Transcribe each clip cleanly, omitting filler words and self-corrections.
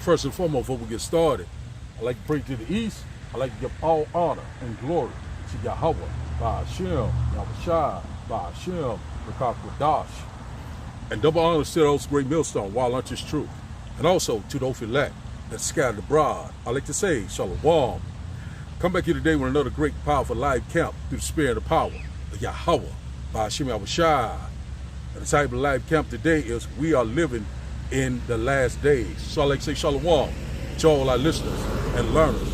First and foremost, before we get started, I'd like to pray to the east. I'd like to give all honor and glory to Yahweh, by Hashem, Yahushua, by Hashem, Rakakwadash. And double honor to those great millstone, while lunch is true. And also to those elect that scattered abroad. I'd like to say, Shalom. Come back here today with another great, powerful live camp through the spirit and power of Yahweh, by Hashem, Yahushua. And the type of live camp today is we are living in the last days. So I'd like to say Shalom to all our listeners and learners.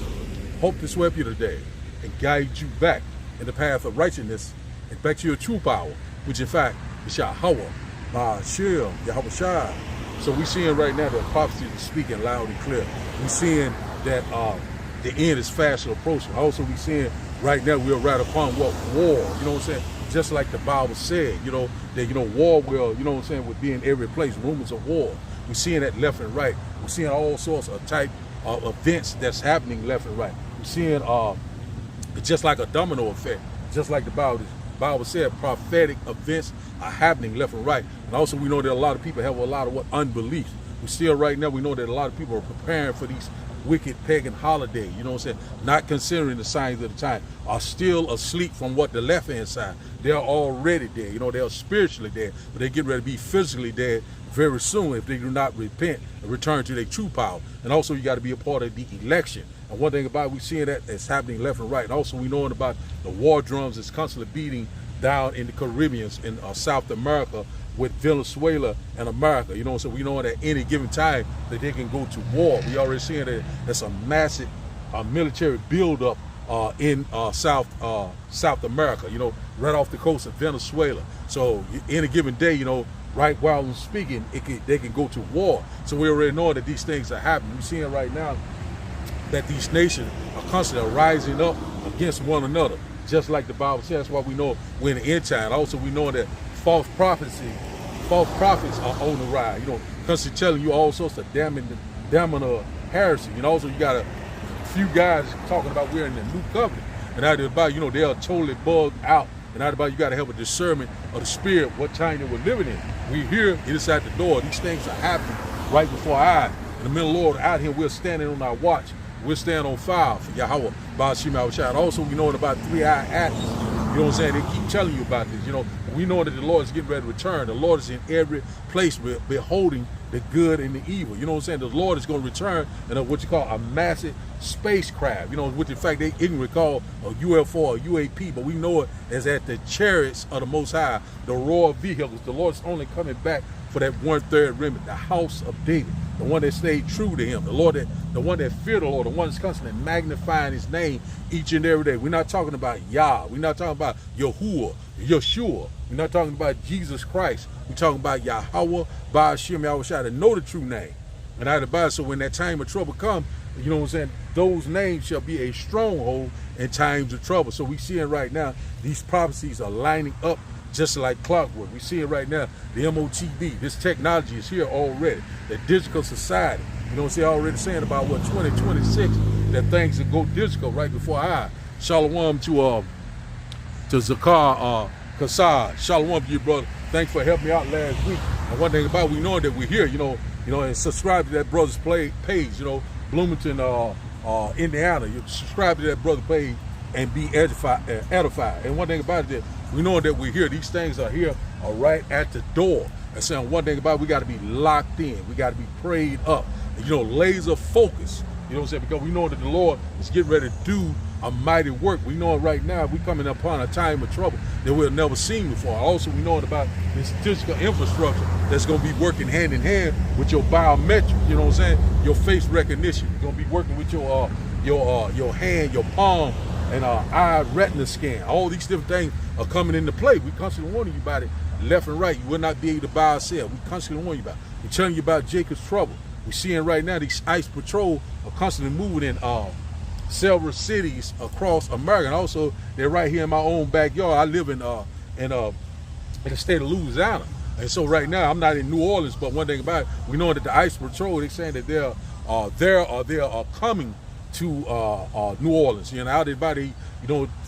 Hope to sweep you today and guide you back in the path of righteousness and back to your true power, which in fact is Yahweh, by Hashem, Yahushua. So we're seeing right now that prophecy is speaking loud and clear. We're seeing that the end is fast approaching. Also, we're seeing right now we're right upon what war, you know what I'm saying? Just like the Bible said, that, war will, you know what I'm saying, would be in every place, rumors of war. We're seeing that left and right. We're seeing all sorts of type of events that's happening left and right. We're seeing just like a domino effect, just like the Bible said, prophetic events are happening left and right. And also we know that a lot of people have a lot of unbelief. We still right now, we know that a lot of people are preparing for these wicked pagan holiday, you know what I'm saying, not considering the signs of the time, are still asleep from what the left hand side. They're already dead, they're spiritually dead, but they get ready to be physically dead very soon if they do not repent and return to their true power. And also you got to be a part of the election. And one thing about it, we're seeing that it's happening left and right. And also we knowing about the war drums that's constantly beating down in the Caribbean, in South America, with Venezuela and America, so we know that any given time that they can go to war. We already seeing that there's a massive military buildup in South America, right off the coast of Venezuela. So any given day, right while I'm speaking, they can go to war. So we already know that these things are happening. We're seeing right now that these nations are constantly rising up against one another, just like the Bible says. That's why we know we're in the end time. Also, we know that false prophets are on the rise, constantly telling you all sorts of damning heresy. Also, you got a few guys talking about we're in the new covenant, and out about, they are totally bugged out, and out about you got to have a discernment of the spirit, what time they were living in. We here, it is at the door. These things are happening right before our eyes. In the middle of the Lord, out here, we're standing on our watch. We're standing on fire for Yahweh, by Hashem, Yahushua. Also, we know about 3-eyed Atlas. You know what I'm saying? They keep telling you about this. We know that the Lord is getting ready to return. The Lord is in every place beholding the good and the evil. You know what I'm saying? The Lord is going to return in what you call a massive spacecraft. Which in fact they ignorantly call a UFO or UAP, but we know it as at the chariots of the Most High, the royal vehicles. The Lord is only coming back for that 1/3 remnant, the house of David, the one that stayed true to him, the one that feared the Lord, the one that's constantly magnifying his name each and every day. We're not talking about Yah. We're not talking about Yahuwah, Yeshua. We're not talking about Jesus Christ. We're talking about Yahweh, by Hashem, Yahushua, to know the true name. And out of so when that time of trouble comes, you know what I'm saying, those names shall be a stronghold in times of trouble. So we seeing right now, these prophecies are lining up just like clockwork. We see it right now, the MOTB, this technology is here already, the digital society, already saying about 2026, that things will go digital right before our eyes. Shalom to Zakar Kassad. Shalom to you, brother. Thanks for helping me out last week. And one thing about it, we know that we're here, and subscribe to that brother's page, Bloomington, Indiana. You subscribe to that brother's page and be edified. And one thing about it, we know that we're here. These things are here, are right at the door. And saying one thing about it, we got to be locked in. We got to be prayed up. Laser focus. Because we know that the Lord is getting ready to do a mighty work. We know it right now. We're coming upon a time of trouble that we've never seen before. Also, we know about this digital infrastructure that's going to be working hand in hand with your biometric. Your face recognition. You're going to be working with your hand, your palm, and eye retina scan. All these different things are coming into play. We constantly warning you about it left and right. You will not be able to buy or sell. We constantly warning you about it. We're telling you about Jacob's trouble. We're seeing right now these ICE patrol are constantly moving in several cities across America. And also, they're right here in my own backyard. I live in the state of Louisiana. And so right now, I'm not in New Orleans, but one thing about it, we know that the ICE patrol, they're saying that they are coming to New Orleans, out there by the,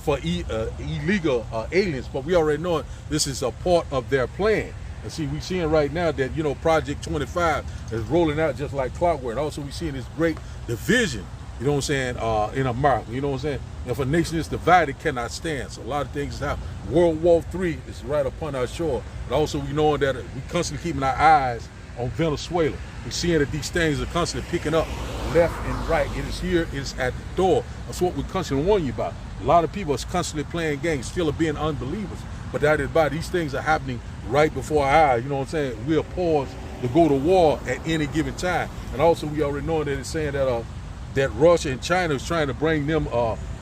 for illegal aliens. But we already know this is a part of their plan. And see, we seeing right now that, Project 25 is rolling out just like clockwork. And also we seeing this great division, you know what I'm saying, in America. You know what I'm saying? If a nation is divided, it cannot stand. So a lot of things is happening. World War III is right upon our shore. But also we knowing that we constantly keeping our eyes on Venezuela. We're seeing that these things are constantly picking up left and right. It is here, it is at the door. That's what we're constantly warning you about. A lot of people are constantly playing games, still being unbelievers. But that is about these things are happening right before our eyes. You know what I'm saying? We're paused to go to war at any given time. And also we already know that it's saying that that Russia and China is trying to bring them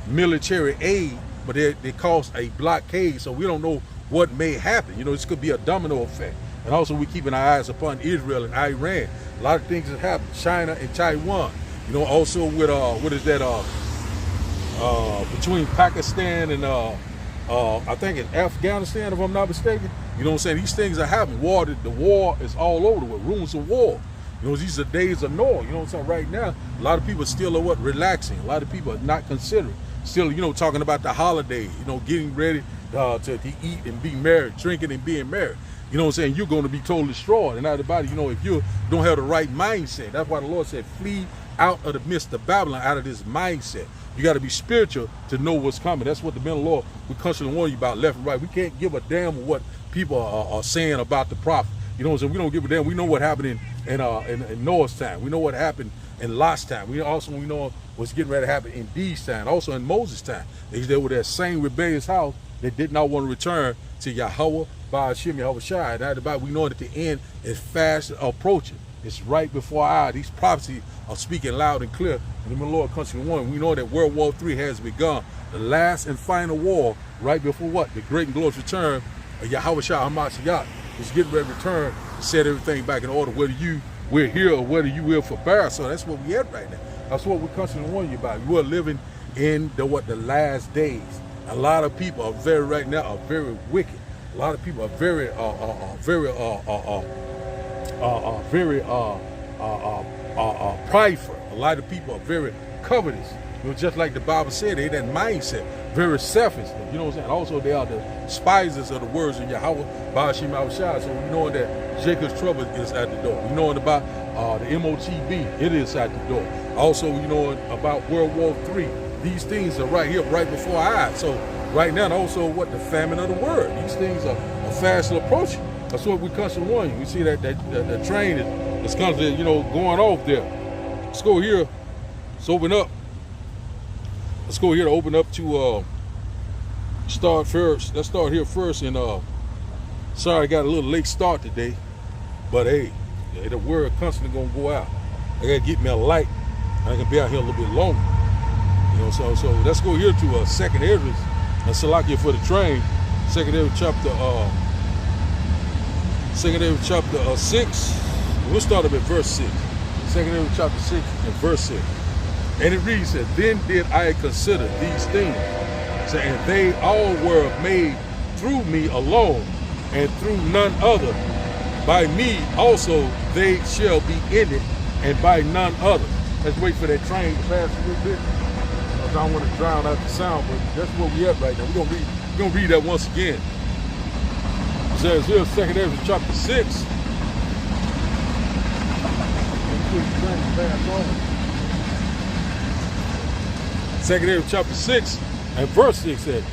military aid, but they caused a blockade, so we don't know what may happen. This could be a domino effect. And also we're keeping our eyes upon Israel and Iran. A lot of things have happened. China and Taiwan. Also with what is that? Between Pakistan and I think it's Afghanistan, if I'm not mistaken. You know what I'm saying? These things are happening. The war is all over with rumors of war. These are days of Noah. You know what I'm saying? Right now, a lot of people still are relaxing. A lot of people are not considering. Still, talking about the holidays, getting ready to eat and be married, drinking and being married. You know what I'm saying? You're going to be totally destroyed. And everybody, if you don't have the right mindset, that's why the Lord said, flee out of the midst of Babylon, out of this mindset. You got to be spiritual to know what's coming. That's what the men of the Lord, we constantly warn you about left and right. We can't give a damn what people are saying about the prophet. You know what I'm saying? We don't give a damn. We know what happened in Noah's time. We know what happened in Lot's time. We know what's getting ready to happen in Dee's time. Also in Moses' time. They were that same rebellious house that did not want to return to Yahweh, Ba'ashem, Yahweh Shai. And we know that the end is fast approaching. It's right before our eyes. These prophecies are speaking loud and clear. And the Lord constantly warning. We know that World War III has begun. The last and final war right before what? The great and glorious return of Yahweh Shai HaMashiach is getting ready to return to set everything back in order, whether we're here or whether you will forbear. So that's what we at right now. That's what we're constantly warning you about. We're living in the last days. A lot of people are very wicked. A lot of people are very prideful. A lot of people are very covetous. Just like the Bible said, they that mindset, very selfish. You know what I'm saying? Also, they are the despisers of the words of Yahweh, Ba'ashem Yahushua. So we know that Jacob's trouble is at the door. We know about the MOTB, it is at the door. Also, we know about World War III. These things are right here, right before our eyes. So right now, and also the famine of the world. These things are fast approaching. That's what we constantly warn you. We see that the train is constantly, going off there. Let's go here. Let's open up. Let's go here to open up to start first. Let's start here first. And sorry, I got a little late start today, but hey, the word constantly gonna go out. I gotta get me a light. I can be out here a little bit longer. So let's go here to Second Esdras and Salakia for the train. Second Esdras chapter 6. We'll start up at verse 6. Second Esdras chapter 6 and verse 6. And it reads that, then did I consider these things, saying they all were made through me alone, and through none other. By me also they shall be ended, and by none other. Let's wait for that train to pass a little bit. I don't want to drown out the sound, but that's where we at right now. We're gonna read that once again. It says here, Second Esdras chapter 6. Second Esdras chapter 6 and verse 6 said,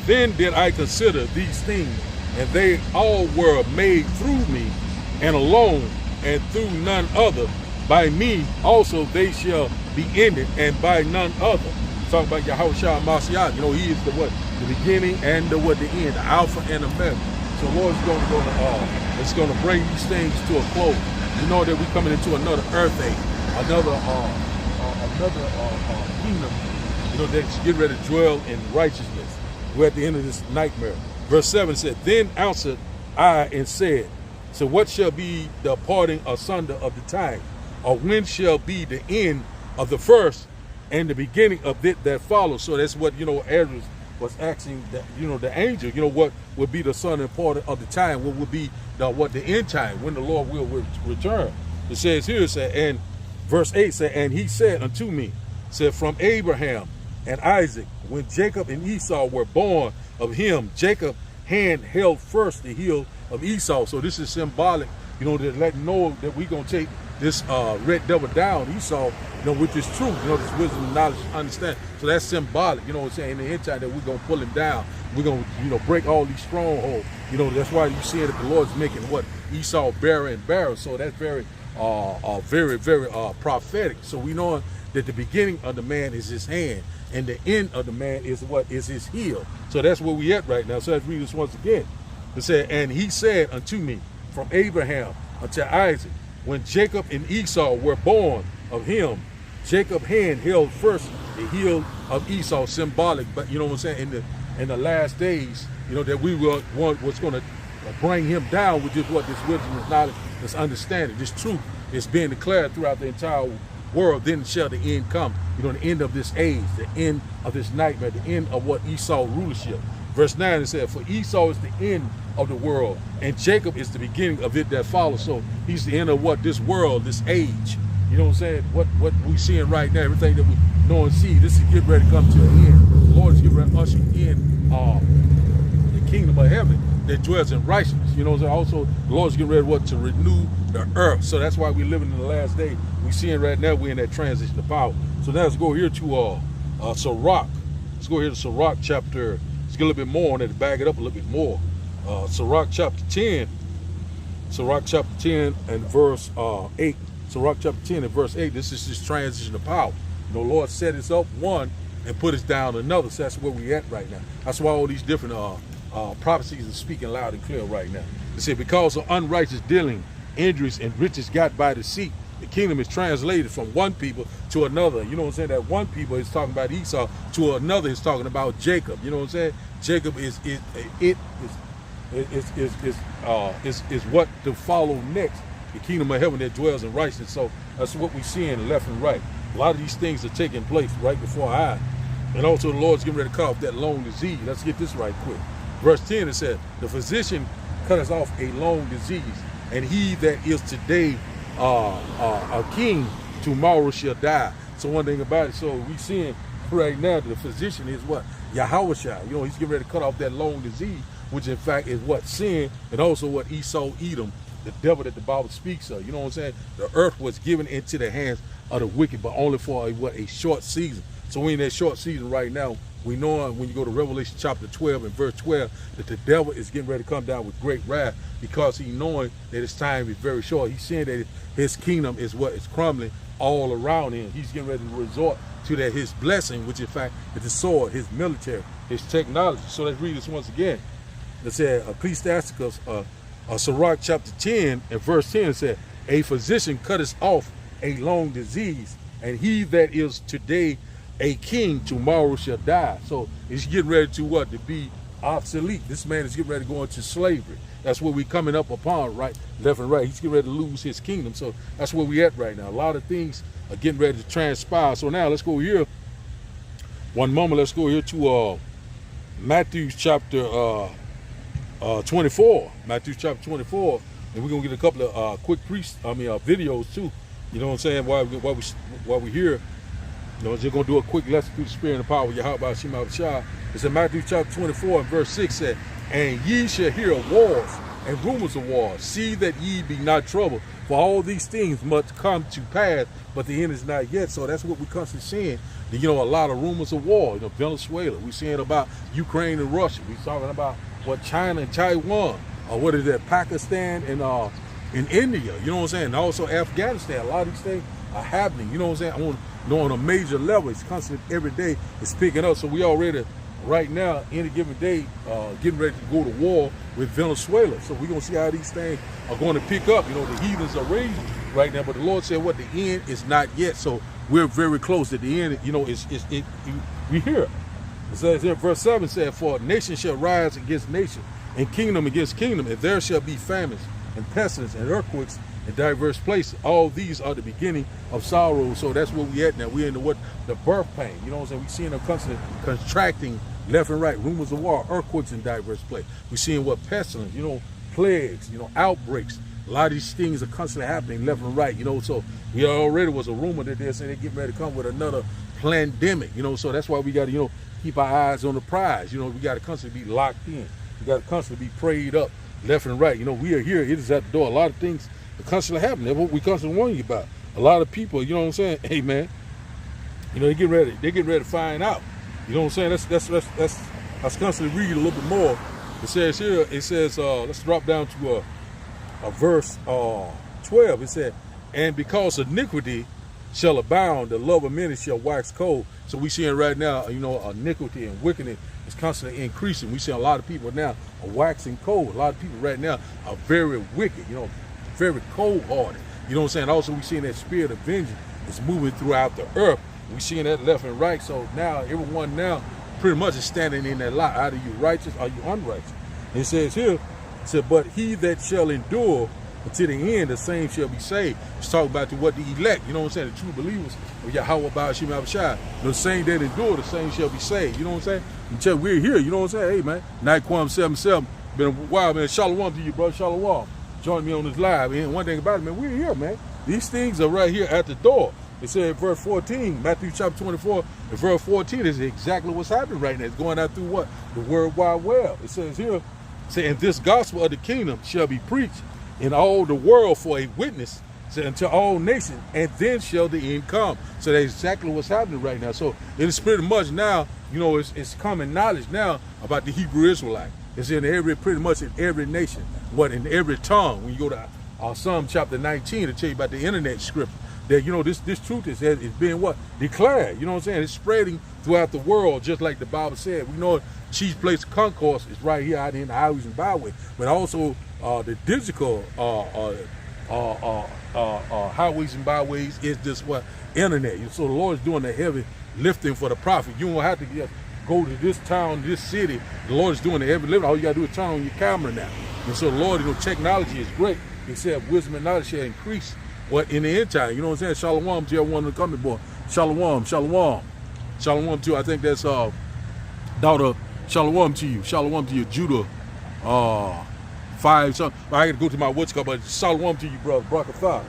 then did I consider these things, and they all were made through me, and alone, and through none other. By me also they shall be ended, and by none other. Talking about Yahweh Shai HaMashiach. He is the beginning and the end, the Alpha and Omega. So the Lord's going to bring these things to a close. You know that we're coming into another earth age, another kingdom. That's getting ready to dwell in righteousness. We're at the end of this nightmare. Verse 7 said, then answered I and said, so what shall be the parting asunder of the time? Or when shall be the end of the first and the beginning of it that follows? So that's what, Esdras was asking, the angel, what would be the son and parting of the time? What would be the end time, when the Lord will return? It says here, and verse 8 said, and he said unto me, said, from Abraham and Isaac, when Jacob and Esau were born of him, Jacob's hand held first the heel of Esau. So this is symbolic, you know, to let know that we're going to take this red devil down, Esau, you know, which is truth, you know, this wisdom, knowledge, understand. So that's symbolic, you know what I'm saying, in the end time that we're going to pull him down. We're going to, you know, break all these strongholds. You know, that's why you see that the Lord's making what? Esau barren and barren. So that's very, very prophetic. So we know that the beginning of the man is his hand, and the end of the man is what? Is his heel. So that's where we at right now. So let's read this once again. It said, and he said unto me, from Abraham unto Isaac, when Jacob and Esau were born of him, Jacob's hand held first the heel of Esau, symbolic, but you know what I'm saying, in the last days, you know, that we were one was going to bring him down with just what this wisdom, this knowledge, this understanding, this truth is being declared throughout the entire world. Then shall the end come, you know, the end of this age, the end of this nightmare, the end of what Esau rulership. Verse 9, it said, for Esau is the end of the world, and Jacob is the beginning of it that follows. So he's the end of what? This world, this age. You know what I'm saying? What we seeing right now, everything that we know and see, this is getting ready to come to an end. The Lord is getting ready to usher in the kingdom of heaven that dwells in righteousness. You know what I'm saying? Also, the Lord is getting ready to renew the earth. So that's why we're living in the last day. We seeing right now we're in that transition of power. So now let's go here to Sirach. Let's go here to Sirach chapter. Let's get a little bit more on it to back it up a little bit more. Sirach chapter 10. Sirach chapter 10 and verse 8. Sirach chapter 10 and verse 8. This is this transition of power. You know, Lord set us up one and put us down another. So that's where we at right now. That's why all these different prophecies are speaking loud and clear right now. They say, because of unrighteous dealing, injuries, and riches got by deceit, the kingdom is translated from one people to another. You know what I'm saying? That one people is talking about Esau, to another is talking about Jacob. You know what I'm saying? Jacob is what to follow next. The kingdom of heaven that dwells in righteousness. So that's what we seeing left and right. A lot of these things are taking place right before our eyes. And also the Lord's getting ready to cut off that long disease. Let's get this right quick. Verse 10, it said, the physician cut us off a long disease, and he that is today a king tomorrow shall die. So one thing about it, so we seeing right now the physician is what? Yahushua. You know, he's getting ready to cut off that long disease, which in fact is what? Sin, and also what? Esau, Edom, the devil that the Bible speaks of. You know what I'm saying? The earth was given into the hands of the wicked, but only for a short season. So we're in that short season right now. We know when you go to Revelation chapter 12 and verse 12 that the devil is getting ready to come down with great wrath, because he knowing that his time is very short. He's saying that his kingdom is what is crumbling all around him. He's getting ready to resort to that his blessing, which in fact is the sword, his military, his technology. So let's read this once again. It said Ecclesiasticus, Sirach chapter 10 and verse 10 said, a physician cutteth off a long disease, and he that is today a king tomorrow shall die. So he's getting ready to what? To be obsolete. This man is getting ready to go into slavery. That's what we coming up upon, right? Left and right. He's getting ready to lose his kingdom. So that's where we at right now. A lot of things are getting ready to transpire. So now let's go here. One moment, let's go here to Matthew chapter 24. Matthew chapter 24. And we're gonna get a couple of quick videos too. You know what I'm saying? While we here. You know, just going to do a quick lesson through the spirit and the power of Yahweh Shema Shah. It's in Matthew chapter 24 and verse 6 said, and ye shall hear of wars and rumors of wars. See that ye be not troubled, for all these things must come to pass, but the end is not yet. So that's what we're constantly seeing. You know, a lot of rumors of war. You know, Venezuela. We're seeing about Ukraine and Russia. We're talking about what China and Taiwan, or what is that, Pakistan and in India. You know what I'm saying? And also Afghanistan. A lot of these things are happening. You know what I'm saying? On a major level. It's constantly every day it's picking up. So we already right now, any given day, getting ready to go to war with Venezuela. So we're gonna see how these things are going to pick up. You know, the heathens are raising right now, but the Lord said what? The end is not yet. So we're very close at the end. You know, we hear. It says in verse 7 said, for nation shall rise against nation, and kingdom against kingdom, and there shall be famines and pestilence and earthquakes in diverse places. All these are the beginning of sorrow. So that's where we at now. We're in the birth pain. You know what I'm saying? We're seeing them constantly contracting left and right. Rumors of war, earthquakes in diverse places. We're seeing what? Pestilence, you know, plagues, you know, outbreaks. A lot of these things are constantly happening left and right, you know. So we already was a rumor that they're saying they're getting ready to come with another pandemic, you know. So that's why we got to, keep our eyes on the prize. You know, we got to constantly be locked in. We got to constantly be prayed up. left and right. You know, we are here. It is at the door. A lot of things are constantly happening. That's what we constantly warn you about. A lot of people, you know what I'm saying? Hey, man, you know, they're getting ready. They're getting ready to find out. You know what I'm saying? Let's constantly read a little bit more. It says here, it says, let's drop down to a verse 12. It said, and because iniquity shall abound, the love of many shall wax cold. So we seeing right now, you know, iniquity and wickedness is constantly increasing. We see a lot of people now are waxing cold. A lot of people right now are very wicked, you know, very cold-hearted. You know what I'm saying? Also, we seeing that spirit of vengeance is moving throughout the earth. We seeing that left and right. So now everyone now pretty much is standing in that lie. Either you righteous or you unrighteous. It says here, it said, but he that shall endure until the end, the same shall be saved. It's talking about what the elect, you know what I'm saying, the true believers of Yahweh Ba'ashim Abishai. The same that endure, the same shall be saved. You know what I'm saying? Until we're here, you know what I'm saying? Hey, man, Nightquam 77, been a while, man. Shalom to you, brother. Shalom. Join me on this live. And one thing about it, man, we're here, man. These things are right here at the door. It said in verse 14, Matthew chapter 24, and verse 14 is exactly what's happening right now. It's going out through what? The World Wide Web. It says here, and this gospel of the kingdom shall be preached in all the world for a witness unto all nations, and then shall the end come. So that's exactly what's happening right now. So it is pretty much now, you know, it's common knowledge now about the Hebrew Israelite. It's in pretty much in every nation, in every tongue. When you go to Psalm chapter 19 to tell you about the internet scripture, that, you know, this truth is being what? Declared. You know what I'm saying? It's spreading throughout the world, just like the Bible said. We know chief place of concourse is right here out in the highways and byways, but also the digital highways and byways is this what? Internet. So the Lord is doing the heavy lifting for the prophet. You don't have to just go to this town, this city. The Lord is doing the heavy lifting. All you got to do is turn on your camera now. And so the Lord, you know, technology is great. He said wisdom and knowledge shall increase in the end time. You know what I'm saying? Shalom to everyone in the coming, boy. Shalom, shalom. Shalom to you. I think that's daughter. Shalom to you. Shalom to you, Judah. 5 something. I got to go to my what's called, but shalom to you, brother. Barakatah.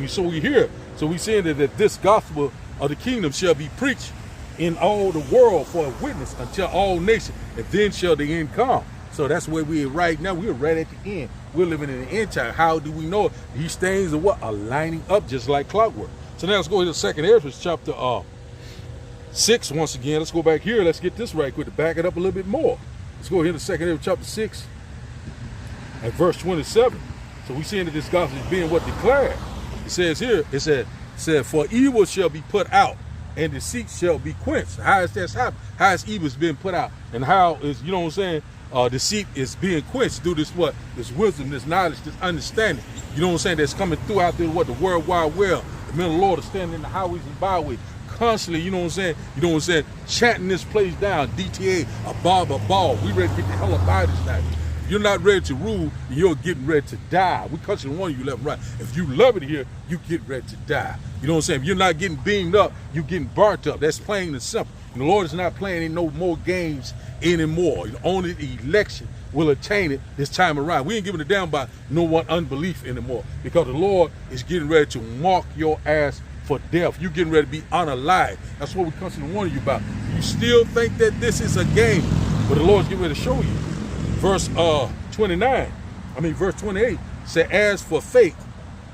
So we here. So we saying that this gospel of the kingdom shall be preached in all the world for a witness until all nations, and then shall the end come. So that's where we are right now. We're right at the end. We're living in the end time. How do we know it? These things are what? Are lining up just like clockwork. So now let's go to the second Ezra chapter 6 once again. Let's go back here. Let's get this right quick to back it up a little bit more. Let's go here to second Ezra chapter 6 at verse 27. So we seeing that this gospel is being what declared. It says here, it said, for evil shall be put out, and deceit shall be quenched. How is that happening? How is evil being put out? And how is, you know what I'm saying, deceit is being quenched through this what? This wisdom, this knowledge, this understanding. You know what I'm saying? That's coming through out there, what? The World Wide Web. The men of the Lord are standing in the highways and byways, constantly, you know what I'm saying? You know what I'm saying? Chanting this place down. DTA, a ball. We ready to get the hell up out of this now. If you're not ready to rule, you're getting ready to die. We constantly warn you left and right. If you love it here, you get ready to die. You know what I'm saying? If you're not getting beamed up, you're getting burnt up. That's plain and simple. And the Lord is not playing in no more games anymore. Only the election will attain it this time around. We ain't giving it down by no one unbelief anymore, because the Lord is getting ready to mark your ass for death. You're getting ready to be unalive. That's what we constantly warning you about. You still think that this is a game, but the Lord's getting ready to show you. Verse 28 say, as for faith,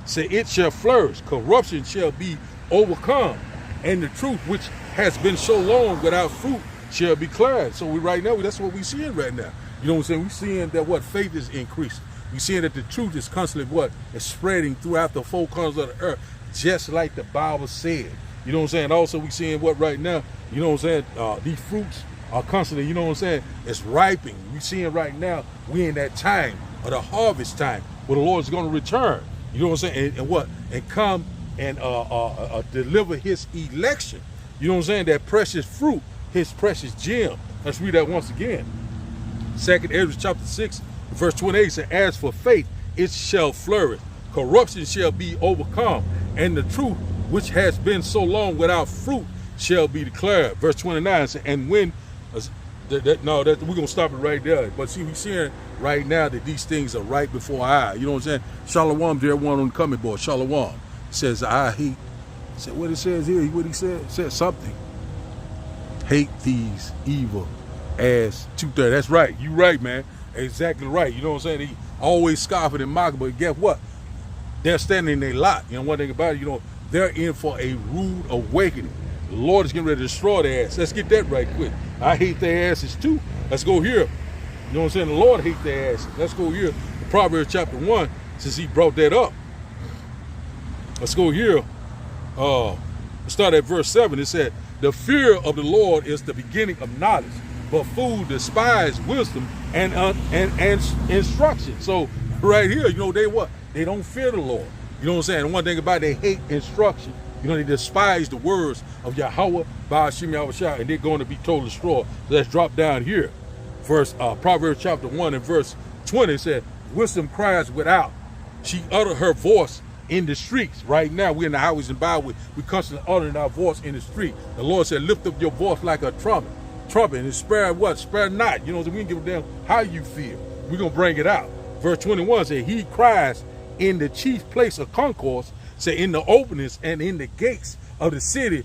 say it shall flourish, corruption shall be overcome, and the truth which has been so long without fruit shall be declared. So right now, that's what we're seeing right now. You know what I'm saying? We're seeing that what? Faith is increasing. We're seeing that the truth is constantly what? Is spreading throughout the four corners of the earth, just like the Bible said. You know what I'm saying? Also, we're seeing what right now, you know what I'm saying? These fruits are constantly, you know what I'm saying? It's ripening. We're seeing right now, we're in that time of the harvest time where the Lord is going to return. You know what I'm saying? And what? And come and deliver his election. You know what I'm saying? That precious fruit, his precious gem. Let's read that once again. 2nd Ezra chapter 6, verse 28 says, as for faith, it shall flourish. Corruption shall be overcome, and the truth, which has been so long without fruit, shall be declared. Verse 29 says, and when, we're going to stop it right there. But see, we're seeing right now that these things are right before our eye. You know what I'm saying? Shalom to everyone on the coming board. Shalom. It says, I hate. Said what it says here, what he said? It said something. Hate these evil as 2:30. That's right. You right, man. Exactly right. You know what I'm saying? always scoffing and mocking, but guess what? They're standing in their lot. You know, one thing about it, they're in for a rude awakening. The Lord is getting ready to destroy their ass. Let's get that right quick. I hate their asses too. Let's go here. You know what I'm saying? The Lord hates their asses. Let's go here. Proverbs chapter 1, since he brought that up. Let's go here. Start at verse 7. It said, the fear of the Lord is the beginning of knowledge, but fools despise wisdom and instruction. So right here, they don't fear the Lord. You know what I'm saying? And one thing about it, they hate instruction. They despise the words of Yahweh, Ba'ashim Yahushua, and they're going to be totally destroyed. So let's drop down here. Proverbs chapter 1 and verse 20 said, wisdom cries without. She uttered her voice in the streets. Right now, we're in the highways and byways. We constantly uttering our voice in the street. The Lord said, lift up your voice like a trumpet. And spare what? Spare not. We don't give a damn how you feel. We're going to bring it out. Verse 21 said, he cries in the chief place of concourse, say in the openings and in the gates of the city,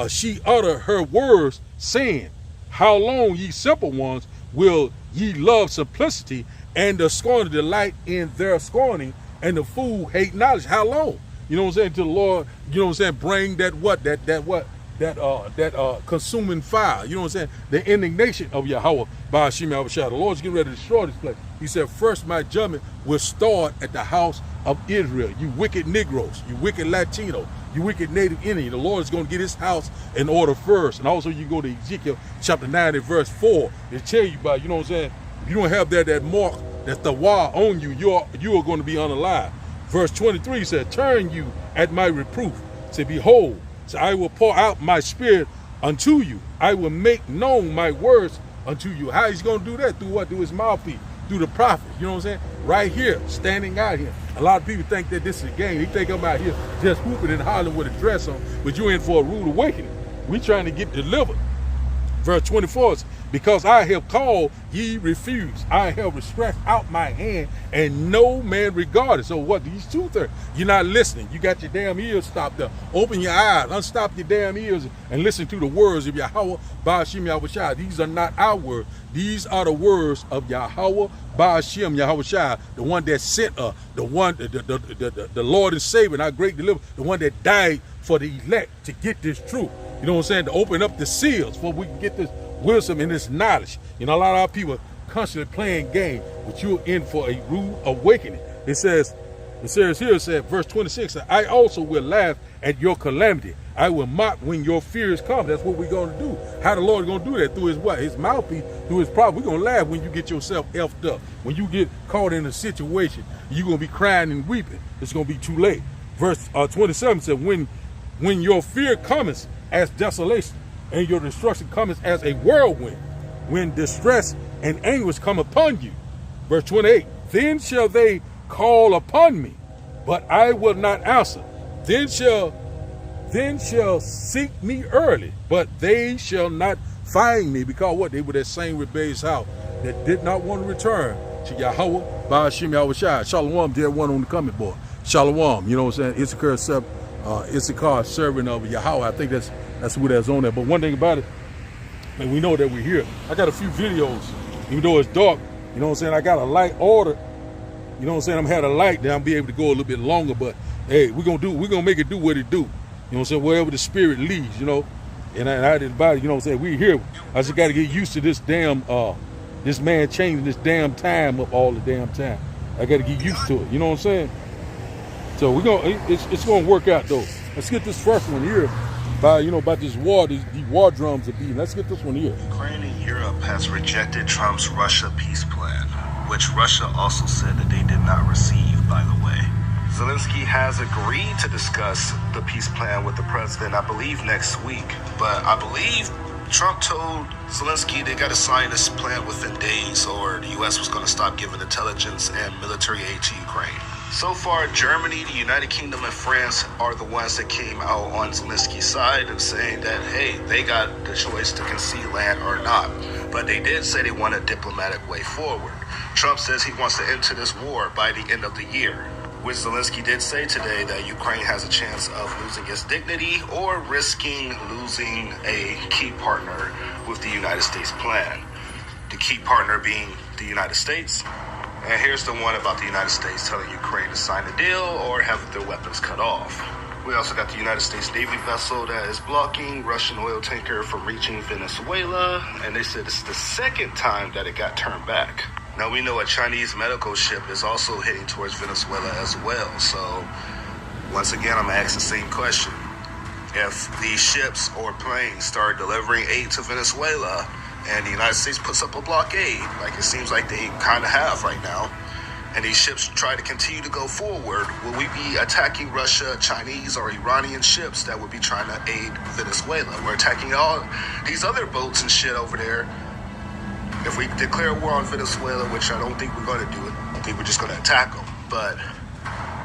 she uttered her words, saying, how long, ye simple ones, will ye love simplicity, and the scorner delight in their scorning, and the fool hate knowledge? How long? You know what I'm saying? To the Lord, bring that consuming fire. You know what I'm saying? The indignation of Yahweh by Hashem Yahushua. The Lord's getting ready to destroy this place. He said, first my judgment will start at the house of Israel. You wicked Negroes, you wicked Latino, you wicked Native Indian. The Lord is going to get his house in order first. And also you go to Ezekiel chapter 9 and verse 4. It tell you about, you know what I'm saying? If you don't have that mark, that the war on you, you are going to be unalive. Verse 23 said, turn you at my reproof. Say, behold, so I will pour out my spirit unto you. I will make known my words unto you. How he's going to do that? Through what? Through his mouthpiece, through the prophet. You know what I'm saying? Right here, standing out here. A lot of people think that this is a game. They think I'm out here just whooping and hollering with a dress on, but you're in for a rude awakening. We're trying to get delivered. Verse 24 is, because I have called, ye refuse. I have stretched out my hand, and no man regarded. So what? These two things. You're not listening. You got your damn ears stopped up. Open your eyes. Unstop your damn ears and listen to the words of Yahweh, Ba'ashim Yahushua. These are not our words. These are the words of Yahweh, Ba'ashim Yahushua, the one that sent us, the Lord and Savior, and our great deliverer, the one that died for the elect to get this truth. You know what I'm saying? To open up the seals so we can get this wisdom and this knowledge. A lot of our people constantly playing game, but you're in for a rude awakening. It says here, verse 26, I also will laugh at your calamity. I will mock when your fears come. That's what we're going to do. How the Lord is going to do that? Through his what? His mouthpiece, through his prophet. We're going to laugh when you get yourself effed up. When you get caught in a situation, you're going to be crying and weeping. It's going to be too late. Verse 27 said, when your fear cometh as desolation, and your destruction cometh as a whirlwind, when distress and anguish come upon you. Verse 28, then shall they call upon me, but I will not answer. Then shall seek me early, but they shall not find me. Because what? They were that same rebellious house that did not want to return to Yahweh, Ba'ashim Yahushua. Shalom, dear one on the comment board. Shalom, you know what I'm saying? Issachar, servant of Yahweh. I think that's who that's on there. But one thing about it, man, we know that we're here. I got a few videos, even though it's dark, you know what I'm saying? I got a light order. You know what I'm saying? I'm had a light, then I'll be able to go a little bit longer, but hey, we're gonna make it do what it do. You know what I'm saying? Wherever the spirit leads, And I didn't buy it, you know what I'm saying? We're here. I just gotta get used to this damn this man changing this damn time up all the damn time. I gotta get used to it, you know what I'm saying? So it's gonna work out though. Let's get this first one here. About this war, these war drums are beating. Let's get this one here. Ukraine and Europe has rejected Trump's Russia peace plan, which Russia also said that they did not receive, by the way. Zelensky has agreed to discuss the peace plan with the president, I believe, next week. But I believe Trump told Zelensky they got to sign this plan within days, or the U.S. was going to stop giving intelligence and military aid to Ukraine. So far, Germany, the United Kingdom, and France are the ones that came out on Zelensky's side and saying that, hey, they got the choice to concede land or not. But they did say they want a diplomatic way forward. Trump says he wants to enter this war by the end of the year, which Zelensky did say today that Ukraine has a chance of losing its dignity or risking losing a key partner with the United States plan. The key partner being the United States And here's the one about the United States telling Ukraine to sign a deal or have their weapons cut off. We also got the United States Navy vessel that is blocking Russian oil tanker from reaching Venezuela, and they said it's the second time that it got turned back. Now we know a Chinese medical ship is also heading towards Venezuela as well. So once again, I'm gonna ask the same question. If these ships or planes start delivering aid to Venezuela and the United States puts up a blockade, like it seems like they kind of have right now, and these ships try to continue to go forward, will we be attacking Russia, Chinese, or Iranian ships that would be trying to aid Venezuela? We're attacking all these other boats and shit over there. If we declare war on Venezuela, which I don't think we're going to do it, I think we're just going to attack them. But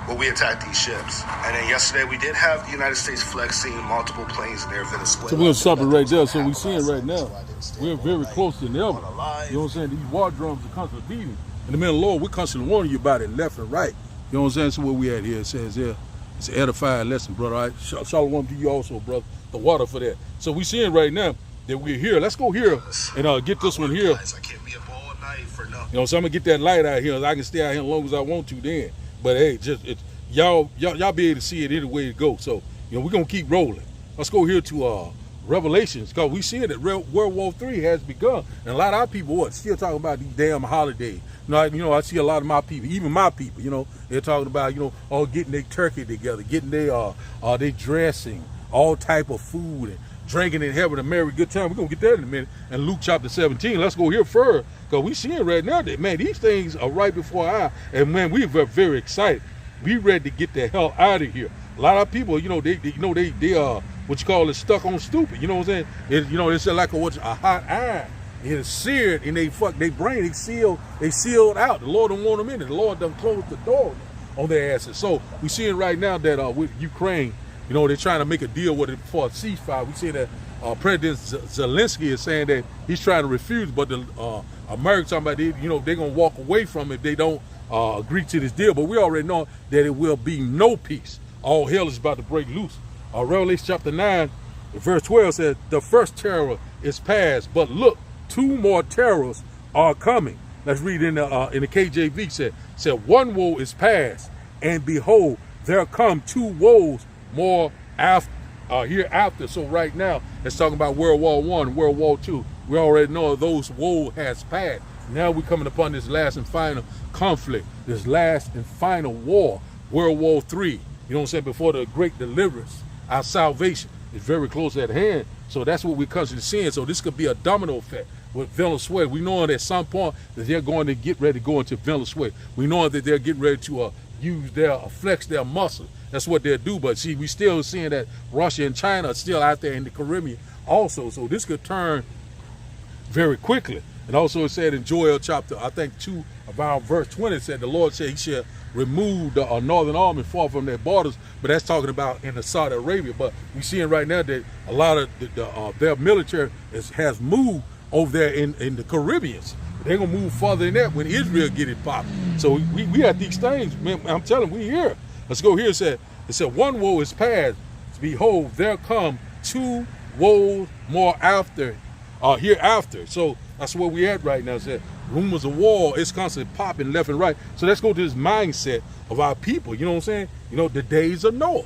will we attack these ships? And then yesterday we did have the United States flexing multiple planes near Venezuela. So we're going to stop it right there. So we're seeing right now, we're very close to never. You know what I'm saying? These war drums are constantly beating. In the middle of the Lord, we're constantly warning you about it left and right. You know what I'm saying? So where we at here, it says here, it's an edifying lesson, brother. All right? Shalom to you also, brother. The water for that. So we're seeing right now that we're here. Let's go here and get this one here. I can't be up all night for nothing. You know, so I'm going to get that light out here. I can stay out here as long as I want to then. But hey, just y'all be able to see it any way it goes. So, you know, we're going to keep rolling. Let's go here to Revelations, because we see that World War III has begun. And a lot of our people, still talking about these damn holidays. You know, I see a lot of my people, even my people, you know, they're talking about, you know, getting their turkey together, getting their dressing, all type of food, and drinking and having a merry good time. We're going to get that in a minute. And Luke chapter 17, let's go here first, because we seeing right now that, man, these things are right before our eyes. And, man, we're very excited. We ready to get the hell out of here. A lot of people, you know, they what you call it, stuck on stupid. You know what I'm saying? You know, it's like a hot iron. It is seared in they brain. They sealed out. The Lord don't want them in it. The Lord done closed the door on their asses. So we seeing right now that with Ukraine, you know, they're trying to make a deal with it for a ceasefire. We see that President Zelensky is saying that he's trying to refuse, but the Americans talking about they're gonna walk away from it if they don't agree to this deal. But we already know that it will be no peace. All hell is about to break loose. Revelation chapter 9, verse 12 says, the first terror is past, but look, 2 more terrors are coming. Let's read in the KJV. Said 1 woe is past, and behold, there come 2 woes more hereafter. So right now, it's talking about World War I, World War II. We already know those woe has passed. Now we're coming upon this last and final conflict, this last and final war, World War III. You know what I'm saying? Before the great deliverance, our salvation is very close at hand. So that's what we're constantly seeing. So this could be a domino effect with Venezuela. We know at some point that they're going to get ready to go into Venezuela. We know that they're getting ready to flex their muscle. That's what they'll do. But see, we still seeing that Russia and China are still out there in the Caribbean also. So this could turn very quickly. And also it said in Joel chapter, I think 2, about verse 20, it said the Lord said he shall remove the northern army far from their borders. But that's talking about in the Saudi Arabia. But we're seeing right now that a lot of their military has moved over there in the Caribbeans. They're going to move further than that when Israel get it popping. So we got these things, man. I'm telling you, we here. Let's go here. It said 1 woe is past. Behold, there come 2 woes more hereafter. So that's where we at right now. It said rumors of war, it's constantly popping left and right. So let's go to this mindset of our people. You know what I'm saying? You know, the days of Noah.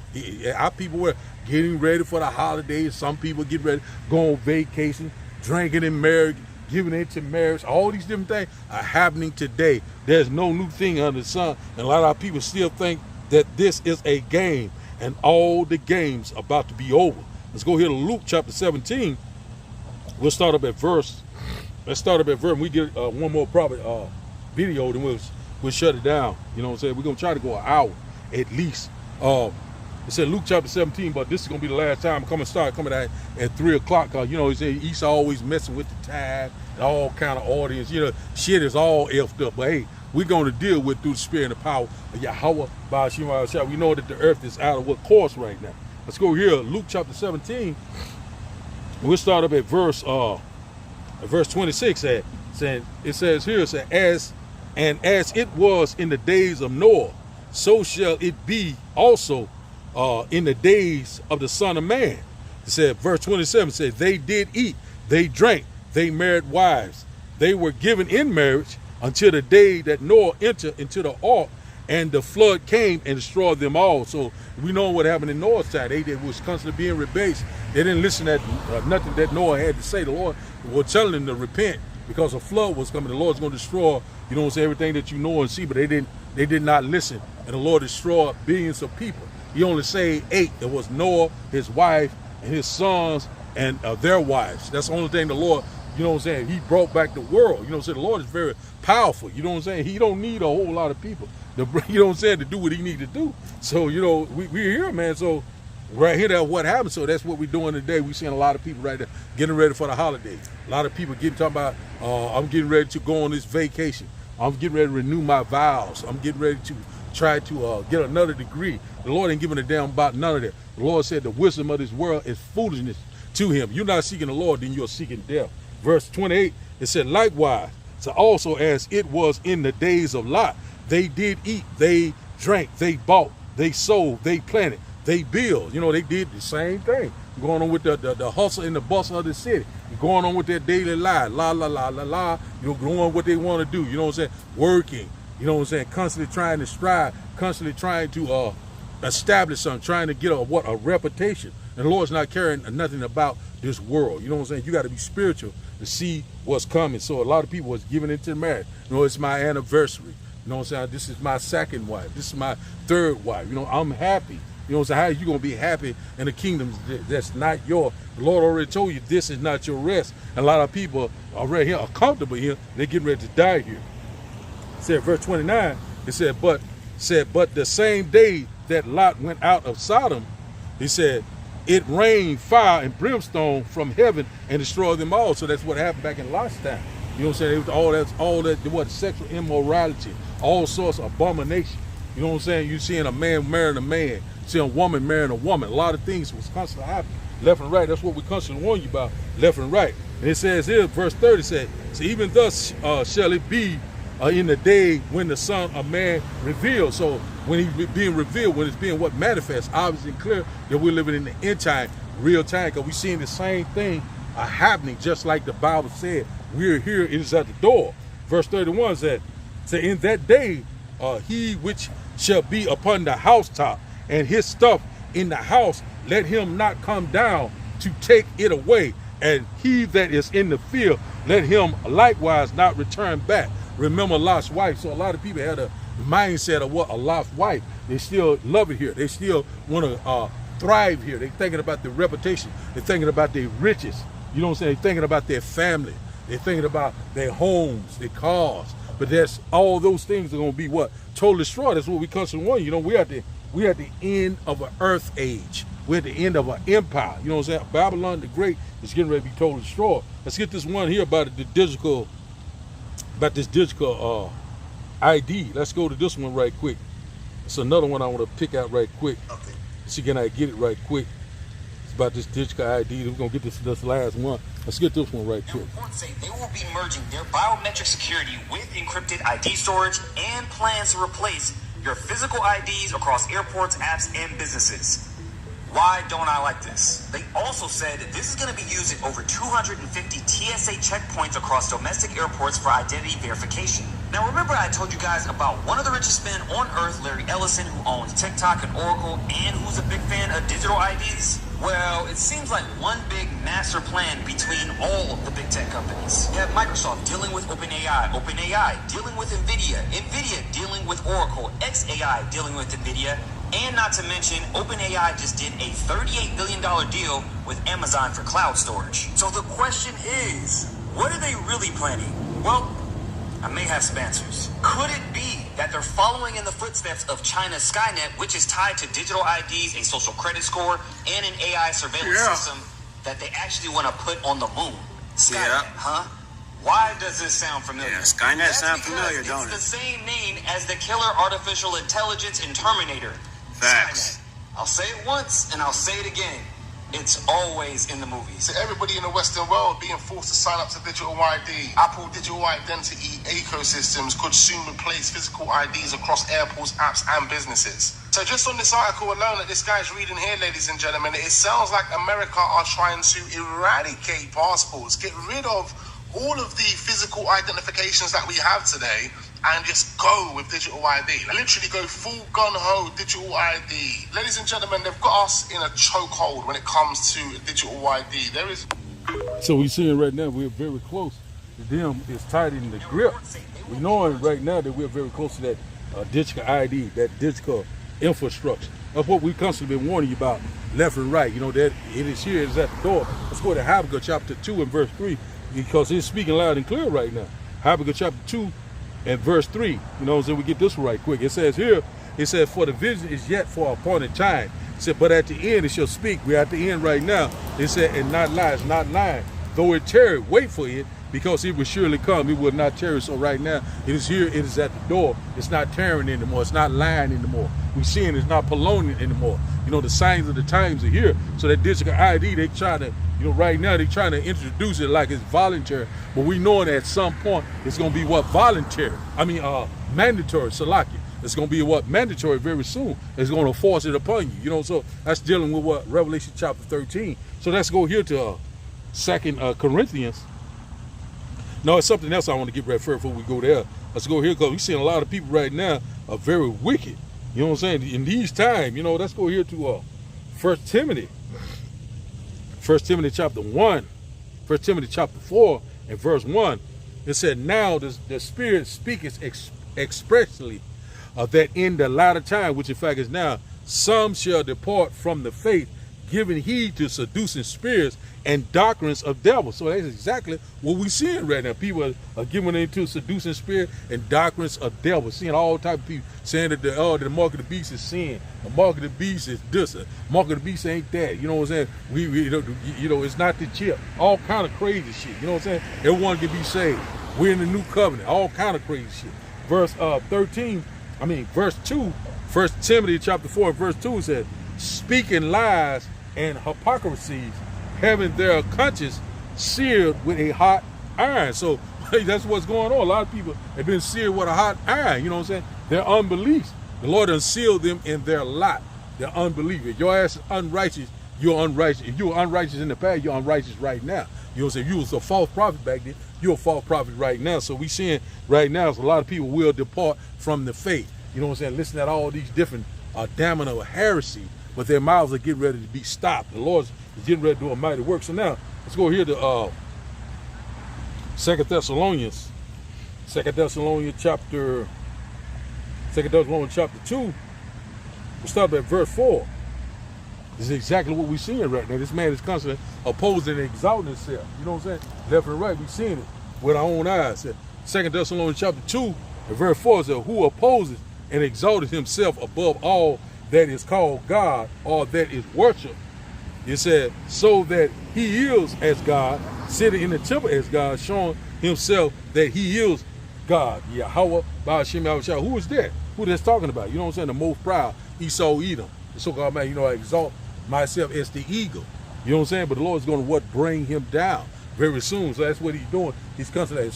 Our people were getting ready for the holidays. Some people get ready, go on vacation, drinking and marriage, giving into marriage. All these different things are happening today. There's no new thing under the sun. And a lot of our people still think that this is a game and all the games about to be over. Let's go here to Luke chapter 17. We'll start up at verse. Let's start up at verse. We get one more probably video, then we'll shut it down. You know what I'm saying? We're going to try to go an hour at least. It said Luke chapter 17, but this is going to be the last time coming out at 3 o'clock. You know, he said Esau always messing with the time and all kind of audience. You know, shit is all effed up. But hey, we're going to deal with through the spirit and the power of Yahweh by Hashem. We know that the earth is out of what course right now. Let's go here, Luke chapter 17. We'll start up at verse 26. It says here, as it was in the days of Noah, so shall it be also in the days of the Son of Man. It said, verse 27 says, they did eat, they drank, they married wives, they were given in marriage, until the day that Noah entered into the ark, and the flood came and destroyed them all. So we know what happened in Noah's time. They was constantly being rebased. They didn't listen to nothing that Noah had to say. The Lord was telling them to repent because a flood was coming. The Lord's going to destroy, you know what I'm saying, everything that you know and see, but they did not listen. And the Lord destroyed billions of people. He only saved 8. It was Noah, his wife, and his sons, and their wives. That's the only thing the Lord, you know what I'm saying, he brought back the world. You know what I'm saying? The Lord is very powerful. You know what I'm saying? He don't need a whole lot of people to, you know what I'm saying, to do what he need to do. So, you know, we're here, man. So right here, that's what happened. So that's what we're doing today. We're seeing a lot of people right there getting ready for the holiday. A lot of people talking about, I'm getting ready to go on this vacation. I'm getting ready to renew my vows. I'm getting ready to try to get another degree. The Lord ain't giving a damn about none of that. The Lord said the wisdom of this world is foolishness to him. You're not seeking the Lord, then you're seeking death. Verse 28, it said, likewise, so also as it was in the days of Lot, they did eat, they drank, they bought, they sold, they planted, they built. You know, they did the same thing. Going on with the hustle and the bustle of the city. Going on with their daily life. La, la, la, la, la. You know, doing what they want to do. You know what I'm saying? Working. You know what I'm saying? Constantly trying to strive. Constantly trying to establish something. Trying to get a reputation. And the Lord's not caring nothing about this world. You know what I'm saying? You got to be spiritual to see what's coming. So a lot of people was giving into marriage. You know, it's my anniversary. You know what I'm saying? This is my second wife. This is my third wife. You know, I'm happy. You know what I'm saying? How are you going to be happy in a kingdom that's not yours? The Lord already told you this is not your rest. And a lot of people are right here, are comfortable here. They're getting ready to die here. It said, verse 29, it said, but the same day that Lot went out of Sodom, he said, it rained fire and brimstone from heaven and destroyed them all. So that's what happened back in Lot's time. You know what I'm saying? It was all that, what, sexual immorality, all sorts of abomination. You know what I'm saying? You seeing a man marrying a man, seeing a woman marrying a woman. A lot of things was constantly happening, left and right. That's what we constantly warn you about, left and right. And it says here, verse 30 says, so even thus shall it be in the day when the Son of Man revealed. So when he's being revealed, when it's being what manifests, obviously clear that we're living in the end time, real time, because we're seeing the same thing happening, just like the Bible said. We're here, it is at the door. Verse 31 said, so in that day, he which shall be upon the housetop, and his stuff in the house, let him not come down to take it away. And he that is in the field, let him likewise not return back. Remember Lot's wife. So a lot of people had a mindset of what a Lot's wife. They still love it here. They still want to thrive here. They're thinking about their reputation. They're thinking about their riches. You know what I'm saying? They're thinking about their family. They're thinking about their homes, their cars. But that's all those things are going to be what? Totally destroyed. That's what we constantly want. You know, we're at the end of an earth age. We're at the end of an empire. You know what I'm saying? Babylon the Great is getting ready to be totally destroyed. Let's get this one here about this digital ID. Let's go to this one right quick. It's another one I want to pick out right quick. Okay. See, can I get it right quick? It's about this digital ID. We're going to get this last one. Let's get this one right quick. Reports say they will be merging their biometric security with encrypted ID storage and plans to replace your physical IDs across airports, apps, and businesses. Why don't I like this? They also said this is going to be used at over 250 TSA checkpoints across domestic airports for identity verification. Now, remember I told you guys about one of the richest men on earth, Larry Ellison, who owns TikTok and Oracle, and who's a big fan of digital IDs? Well, it seems like one big master plan between all of the big tech companies. You have Microsoft dealing with OpenAI, OpenAI dealing with NVIDIA, NVIDIA dealing with Oracle, xAI dealing with NVIDIA, and not to mention, OpenAI just did a $38 billion deal with Amazon for cloud storage. So the question is, what are they really planning? Well, I may have some answers. Could it be that they're following in the footsteps of China's Skynet, which is tied to digital IDs, a social credit score, and an AI surveillance system that they actually want to put on the moon? Skynet, huh? Why does this sound familiar? Yeah, Skynet sounds familiar, don't it? It's the same name as the killer artificial intelligence in Terminator. Facts. Skynet. I'll say it once and I'll say it again. It's always in the movies. So everybody in the Western world being forced to sign up to digital ID. Apple digital identity ecosystems could soon replace physical IDs across airports, apps, and businesses. So just on this article alone that this guy's reading here, ladies and gentlemen, it sounds like America are trying to eradicate passports, get rid of all of the physical identifications that we have today and just go with digital ID. Literally go full gun-ho digital ID. Ladies and gentlemen, they've got us in a chokehold when it comes to digital ID. There is... So we're seeing right now we're very close to them. It's tight in the grip. We knowing right now that we're very close to that digital ID, that digital infrastructure. That's what we constantly been warning you about, left and right. You know, that it is here, it's at the door. Let's go to Habakkuk chapter 2 and verse 3, because it's speaking loud and clear right now. Habakkuk chapter 2 and verse 3. You know, so we get this one right quick. It says here, it says, for the vision is yet for a appointed time. It said, but at the end it shall speak. We're at the end right now. It said, and not lie, it's not lying. Though it tarry, wait for it, because it will surely come. It will not tarry. So right now, it is here, it is at the door. It's not tarrying anymore. It's not lying anymore. We're seeing it's not prolonging anymore. You know, the signs of the times are here. So that digital ID, they try to, you know, right now they're trying to introduce it like it's voluntary. But we know that at some point it's going to be what? Voluntary. Mandatory, Salaki. It's going to be what? Mandatory very soon. It's going to force it upon you. You know, so that's dealing with what? Revelation chapter 13. So let's go here to 2 Corinthians. No, it's something else I want to get ready for before we go there. Let's go here, because we're seeing a lot of people right now are very wicked. You know what I'm saying? In these times, you know, let's go here to 1 Timothy. 1 Timothy chapter 1. 1 Timothy chapter 4 and verse 1. It said, now the Spirit speaketh expressly that in the latter time, which in fact is now, some shall depart from the faith, giving heed to seducing spirits and doctrines of devils. So that's exactly what we're seeing right now. People are giving into seducing spirit and doctrines of devils. Seeing all type of people saying that the mark of the beast is sin. The mark of the beast is this. The mark of the beast ain't that. You know what I'm saying? You know, it's not the chip. All kind of crazy shit. You know what I'm saying? Everyone can be saved. We're in the new covenant. All kind of crazy shit. Verse 2, 1 Timothy chapter 4 verse 2 says, speaking lies and hypocrisies, having their conscience seared with a hot iron. So that's what's going on. A lot of people have been seared with a hot iron. You know what I'm saying? Their unbelief. The Lord has sealed them in their lot. Their unbelief. If your ass is unrighteous, you're unrighteous. If you were unrighteous in the past, you're unrighteous right now. You know what I'm saying? If you was a false prophet back then, you're a false prophet right now. So we seeing right now is a lot of people will depart from the faith. You know what I'm saying? Listen at all these different damning of heresy, but their mouths are getting ready to be stopped. The Lord is getting ready to do a mighty work. So now, let's go here to 2 Thessalonians chapter 2. We'll start at verse 4. This is exactly what we're seeing right now. This man is constantly opposing and exalting himself. You know what I'm saying? Left and right, we're seeing it with our own eyes. 2 Thessalonians chapter 2 and verse 4 says, who opposes and exalted himself above all that is called God or that is worship. It said, so that he is as God, sitting in the temple as God, showing himself that he is God. Yahweh, Ba'ashem, Yahushua. Who is that? Who that's talking about? You know what I'm saying? The most proud, Esau, Edom. The so-called man, you know, I exalt myself as the eagle. You know what I'm saying? But the Lord's going to bring him down very soon. So that's what he's doing. He's constantly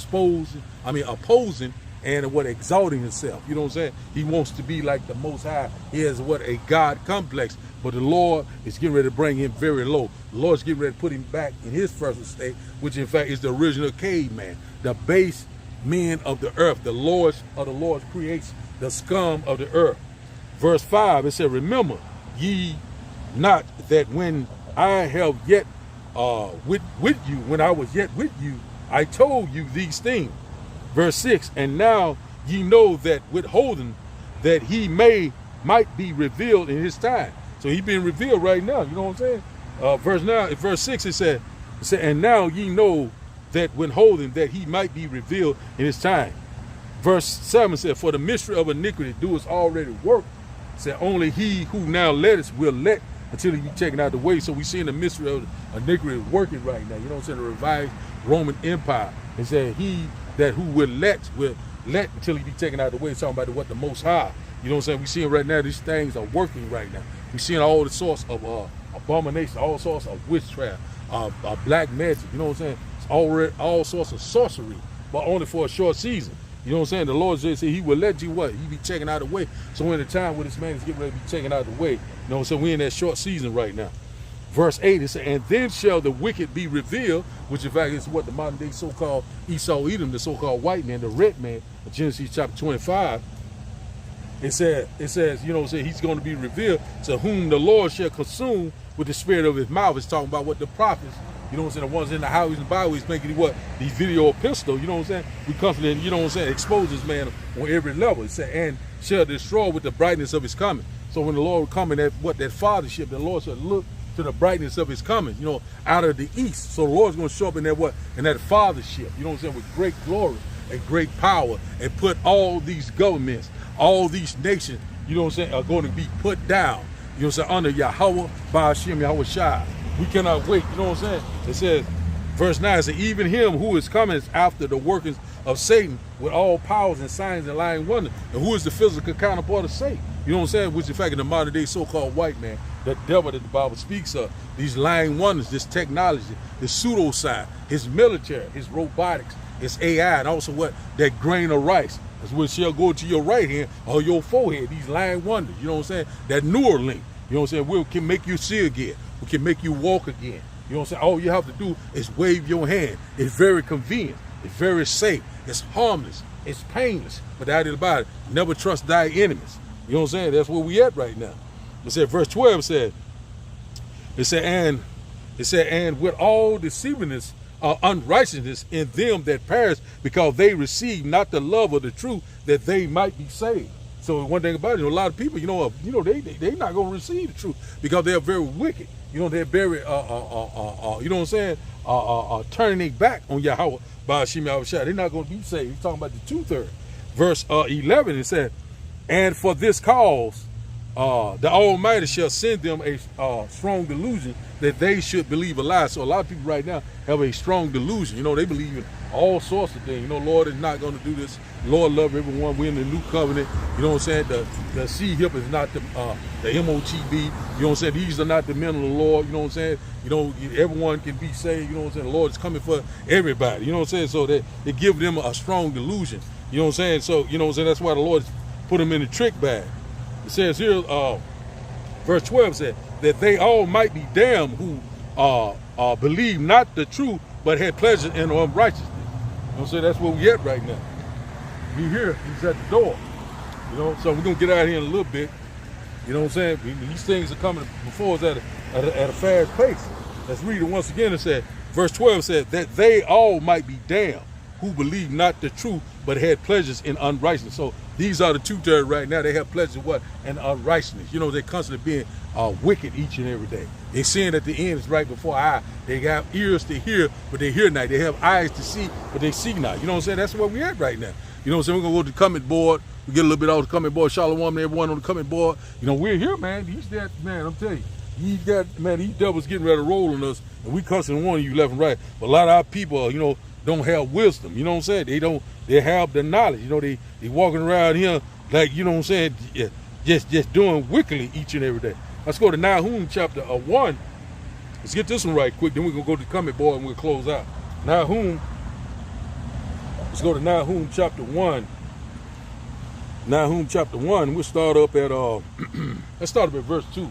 opposing and exalting himself. You know what I'm saying? He wants to be like the Most High. He has a God complex. But the Lord is getting ready to bring him very low. The Lord's getting ready to put him back in his first state, which in fact is the original caveman, the base men of the earth, the Lord's creation, the scum of the earth. Verse 5, it said, remember ye not that when I have yet with you, when I was yet with you, I told you these things. Verse 6, and now ye know that withholding that he might be revealed in his time. So he being revealed right now. You know what I'm saying? Verse 6 it said, and now ye know that withholding that he might be revealed in his time. Verse 7 said, for the mystery of iniquity doeth already work. Said only he who now letteth will let until he be taken out of the way. So we seeing the mystery of iniquity working right now. You know what I'm saying? The revived Roman Empire. It said he that who will let until he be taken out of the way. It's talking about the Most High. You know what I'm saying? We seeing right now these things are working right now. We seeing all the sorts of abomination, all sorts of witchcraft, black magic. You know what I'm saying? It's all sorts of sorcery, but only for a short season. You know what I'm saying? The Lord just said he will let you what? He be taken out of the way. So in the time when this man is getting ready to be taken out of the way, you know what I'm saying? We're in that short season right now. Verse 8, it says, and then shall the wicked be revealed, which in fact is what the modern day so-called Esau Edom, the so-called white man, the red man, in Genesis chapter 25. It says, he's going to be revealed, to whom the Lord shall consume with the spirit of his mouth. It's talking about what the prophets, the ones in the highways and byways making these video epistles, we constantly, expose this man on every level. It said, and shall destroy with the brightness of his coming. So when the Lord will come in that fathership, the Lord shall look to the brightness of his coming, out of the east. So the Lord's going to show up in that fathership, with great glory and great power, and put all these governments, all these nations, are going to be put down, under Yahweh, Ba'ashem, Yahweh Shai. We cannot wait, It says, verse 9, it says, even him who is coming after the workings of Satan with all powers and signs and lying wonders. And who is the physical counterpart of Satan? Which in fact in the modern day so-called white man, the devil that the Bible speaks of, these lying wonders, this technology, this pseudoscience, his military, his robotics, his AI, and also that grain of rice. That's what shall go to your right hand or your forehead, these lying wonders, that Neuralink, we can make you see again. We can make you walk again. All you have to do is wave your hand. It's very convenient. It's very safe. It's harmless. It's painless. But that is about it. Never trust thy enemies. That's where we at right now. It said, verse 12 it said, and with all deceivingness, unrighteousness in them that perish, because they receive not the love of the truth, that they might be saved. So one thing about it, a lot of people, they not going to receive the truth because they're very wicked. They're very, turning their back on Yahweh, Ba'ashem, Yahweh Shai. They're not going to be saved. He's talking about the 2/3. Verse 11, it said, and for this cause, the Almighty shall send them a strong delusion that they should believe a lie. So a lot of people right now have a strong delusion. They believe in all sorts of things. Lord is not going to do this. Lord love everyone. We're in the new covenant. The C-HIP is not the MOTB. These are not the men of the Lord. Everyone can be saved. The Lord is coming for everybody. So they give them a strong delusion. So, that's why the Lord put them in the trick bag. It says here, verse 12 said, that they all might be damned who believe not the truth, but had pleasure in unrighteousness. That's where we at right now. We here, he's at the door. So we're going to get out here in a little bit. These things are coming before us at a fast pace. Let's read it once again. It said, verse 12 said, that they all might be damned who believe not the truth, but had pleasures in unrighteousness. So these are the 2/3 right now. They have pleasure in unrighteousness. They're constantly being wicked each and every day. They're seeing that the end is right before our eye. They got ears to hear, but they hear not. They have eyes to see, but they see not. That's where we're at right now. We're going to go to the comment board. We get a little bit off the comment board. Shalom to everyone on the comment board. We're here, man. He's that, man, I'm telling you. These devils getting ready to roll on us, and we constantly warning you left and right. But a lot of our people, don't have wisdom. They have the knowledge. They walking around here like, just doing wickedly each and every day. Let's go to Nahum chapter 1. Let's get this one right quick. Then we're going to go to the comment board and we'll close out. Let's go to Nahum chapter 1. Nahum chapter 1. We'll start up at, let's start up at verse 2.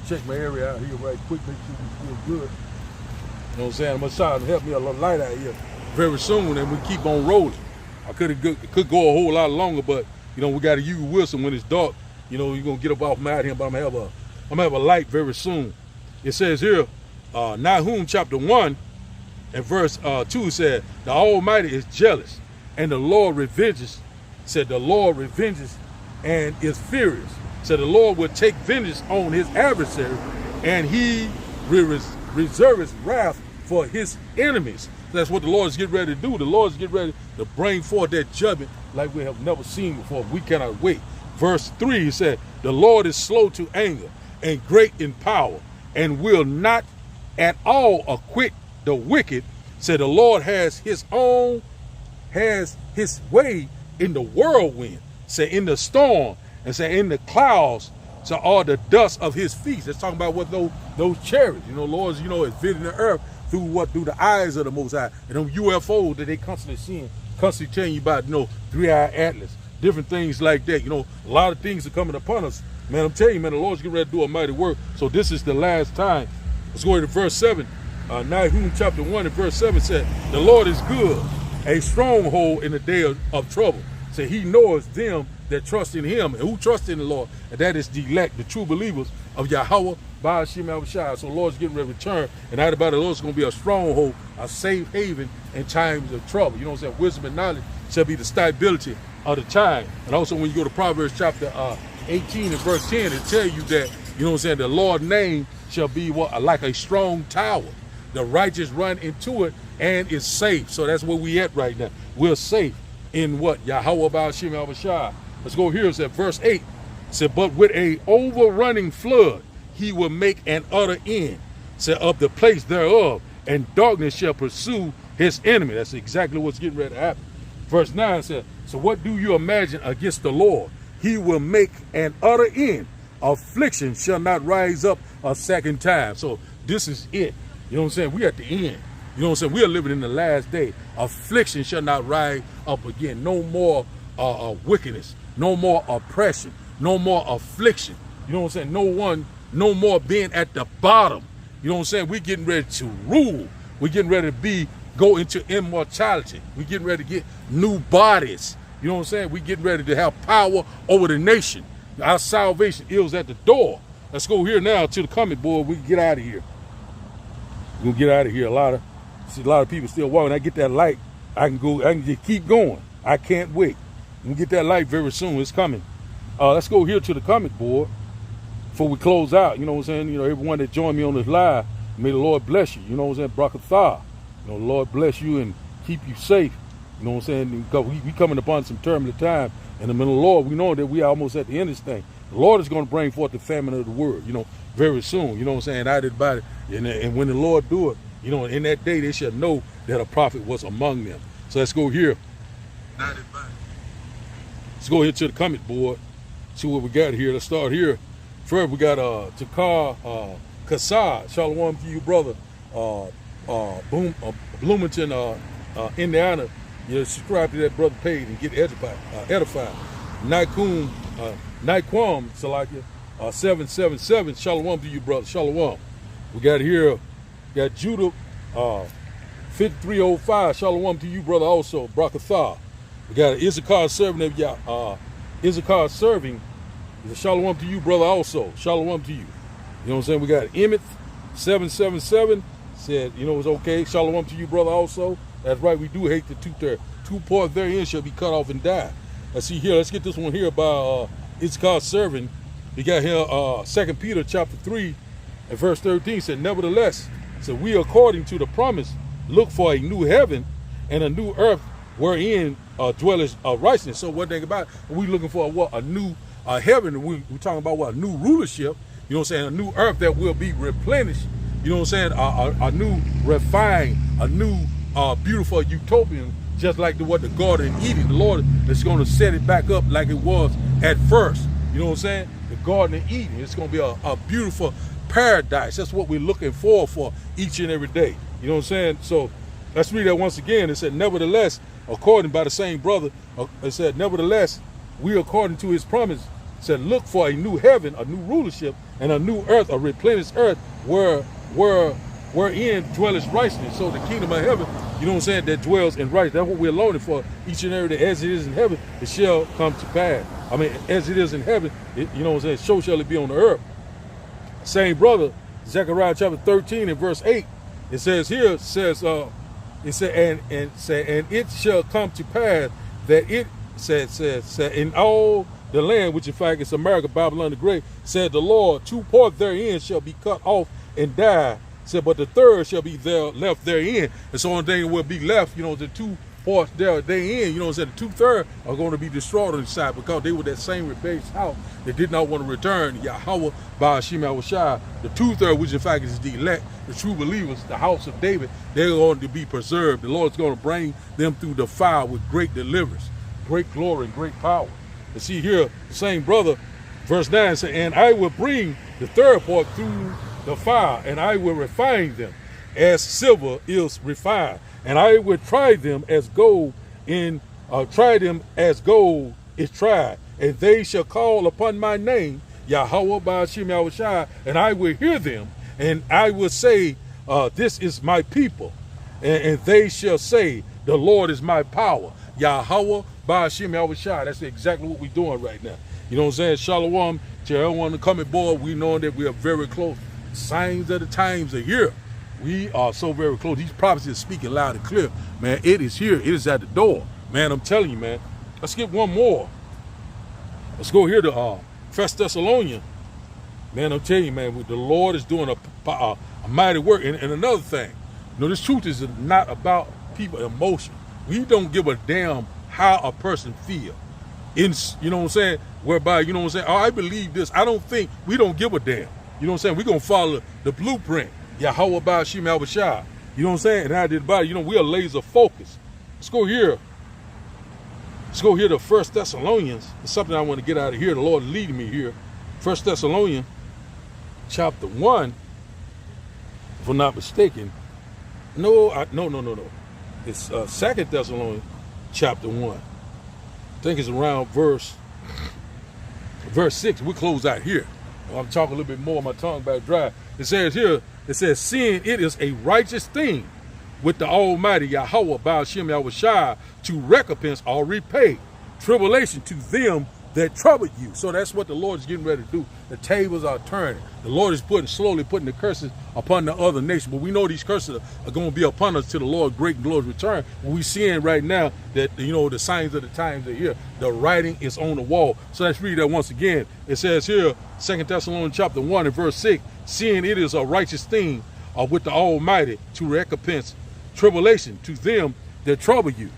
Check my area out here right quick. Make sure we feel good. I'm going to try to help me a little light out here very soon, and we keep on rolling. I could go a whole lot longer, but, we got to use wisdom when it's dark. You're going to get up off my out here, but I'm going to have a light very soon. It says here, Nahum chapter 1 and verse 2 said, the Almighty is jealous, and the Lord revenges. Said the Lord revenges and is furious. Said the Lord will take vengeance on his adversary, and he reserves wrath for his enemies. That's what the Lord is getting ready to do. The Lord is getting ready to bring forth that judgment like we have never seen before. We cannot wait. Verse 3, he said, the Lord is slow to anger and great in power, and will not at all acquit the wicked. Said the Lord has his way in the whirlwind, say in the storm, and say in the clouds, so are the dust of his feet. That's talking about what those chariots, Lord's, is visiting the earth through the eyes of the Most High, and them UFOs that they constantly seeing, constantly telling you about, 3-eyed Atlas, different things like that. A lot of things are coming upon us Man, I'm telling you, man, the Lord's getting ready to do a mighty work. So this is the last time. Let's go into verse 7. Nahum chapter 1 and verse 7 said, the Lord is good, a stronghold in the day of trouble. So he knows them that trust in him. And who trust in the Lord? And that is the elect, the true believers of Yahweh, Ba'ashim Yahushua. So the Lord's getting ready to return. And out about the Lord's going to be a stronghold, a safe haven in times of trouble. You know what I'm saying? Wisdom and knowledge shall be the stability of the time. And also when you go to Proverbs chapter 18 and verse 10, it tell you that, you know what I'm saying, the Lord's name shall be what, like a strong tower. The righteous run into it and is safe. So that's where we at right now. We're safe in what? Yahweh Ba'ashim Yahushua. Let's go here. It said verse 8. It said, but with a overrunning flood, he will make an utter end, said, of the place thereof, and darkness shall pursue his enemy. That's exactly what's getting ready to happen. Verse 9 said, so what do you imagine against the Lord? He will make an utter end. Affliction shall not rise up a second time. So this is it. You know what I'm saying? We at the end. You know what I'm saying? We are living in the last day. Affliction shall not rise up again. No more wickedness. No more oppression. No more affliction. You know what I'm saying? No more being at the bottom. You know what I'm saying? We're getting ready to rule. We're getting ready to go into immortality. We're getting ready to get new bodies. You know what I'm saying? We're getting ready to have power over the nation. Our salvation is at the door. Let's go here now to the comic board. We can get out of here. We're gonna get out of here. See a lot of people still walking. I get that light, I can just keep going. I can't wait. We'll get that light very soon. It's coming. Let's go here to the comic board before we close out. You know what I'm saying? You know, everyone that joined me on this live, may the Lord bless you. You know what I'm saying? Brakatha. You know, the Lord bless you and keep you safe. You know what I'm saying? Because we coming upon some turbulent time. And the middle of the Lord, we know that we are almost at the end of this thing. The Lord is going to bring forth the famine of the word, you know, very soon. You know what I'm saying? I did about it. And when the Lord do it, you know, in that day, they shall know that a prophet was among them. So let's go here. Let's go here to the comment board, see what we got here. Let's start here. First, we got Takar Kassad. Shalom to you, brother. Bloomington, Indiana. You subscribe to that brother page and get edified. Naikum, Salakia, 777. Shalom to you, brother. Shalom. We got here, got Judah, 5305. Shalom to you, brother. Also, Brakatha. We got Issachar serving. Issachar serving. Shalom to you, brother. Also, shalom to you. You know what I'm saying? We got Emmett, 777. Said, you know, it's okay. Shalom to you, brother. Also. That's right, we do hate the two-thirds. 2 parts therein shall be cut off and die. Let's see here. Let's get this one here by Issachar serving. We got here 2 Peter chapter 3 and verse 13 said, nevertheless, so we according to the promise look for a new heaven and a new earth wherein dwelleth righteousness. So one thing about it, we looking for what? A new heaven. We're talking about what? A new rulership. You know what I'm saying? A new earth that will be replenished. You know what I'm saying? A new refined, a new beautiful utopian, just like what the Garden of Eden. The Lord is going to set it back up like it was at first. You know what I'm saying? The Garden of Eden. It's going to be a beautiful paradise. That's what we're looking for each and every day. You know what I'm saying? So let's read that once again. It said, nevertheless, according by the same brother, it said, nevertheless, we according to his promise, said, look for a new heaven, a new rulership, and a new earth, a replenished earth, wherein dwelleth righteousness. So the kingdom of heaven, you know what I'm saying, that dwells in righteousness. That's what we're longing for each and every day. As it is in heaven, it shall come to pass. I mean, as it is in heaven, you know what I'm saying, so shall it be on the earth. Same brother, Zechariah chapter 13 and verse 8, it says here, it says, and it shall come to pass that it said in all the land, which in fact is America, Babylon the Great, said the Lord, 2 parts therein shall be cut off and die. Said, but the third shall be left therein. And so on thing will be left, you know, the 2 parts therein, you know, said the 2/3 are going to be destroyed on the side because they were that same rebellious house that did not want to return. Yahweh Ba'ashim Yahushua, the 2/3, which in fact is the elect, the true believers, the house of David, they're going to be preserved. The Lord's going to bring them through the fire with great deliverance, great glory, and great power. And see here, the same brother, verse 9 said, and I will bring the 3rd part through the fire, and I will refine them as silver is refined, and I will try them as gold is tried, and they shall call upon my name, Yahweh Ba'ashim Yahushai, and I will hear them, and I will say, this is my people. And they shall say, the Lord is my power. Yahweh Ba'ashim Yahushai. That's exactly what we're doing right now. You know what I'm saying? Shalom to everyone to come aboard. We know that we are very close. Signs of the times are here. We are so very close. These prophecies are speaking loud and clear. Man, it is here. It is at the door. Man, I'm telling you, man. Let's get one more. Let's go here to 1 Thessalonians. Man, I'm telling you, man, the Lord is doing a mighty work. And another thing, you know, this truth is not about people's emotion. We don't give a damn how a person feel. You know what I'm saying? Whereby, you know what I'm saying? Oh, I believe this. I don't think, we don't give a damn. You know what I'm saying? We're going to follow the blueprint. Yahweh Ba'ashim Yahushai. You know what I'm saying? And I did about it. You know, we are laser focused. Let's go here. Let's go here to 1 Thessalonians. It's something I want to get out of here. The Lord leading me here. 1 Thessalonians chapter 1, if I'm not mistaken. No. It's 2 Thessalonians chapter 1. I think it's around verse 6. We'll close out here. I'm talking a little bit more. My tongue back dry. It says here, it says, seeing it is a righteous thing with the Almighty Yahweh Ba'ashim Yahushai to recompense or repay tribulation to them that troubled you. So that's what the Lord is getting ready to do. The tables are turning. The Lord is slowly putting the curses upon the other nation. But we know these curses are going to be upon us till the Lord great and glorious return. When we're seeing right now that, you know, the signs of the times are here. The writing is on the wall. So let's read that once again. It says here, 2 Thessalonians chapter 1 and verse 6, seeing it is a righteous thing with the Almighty to recompense tribulation to them that trouble you.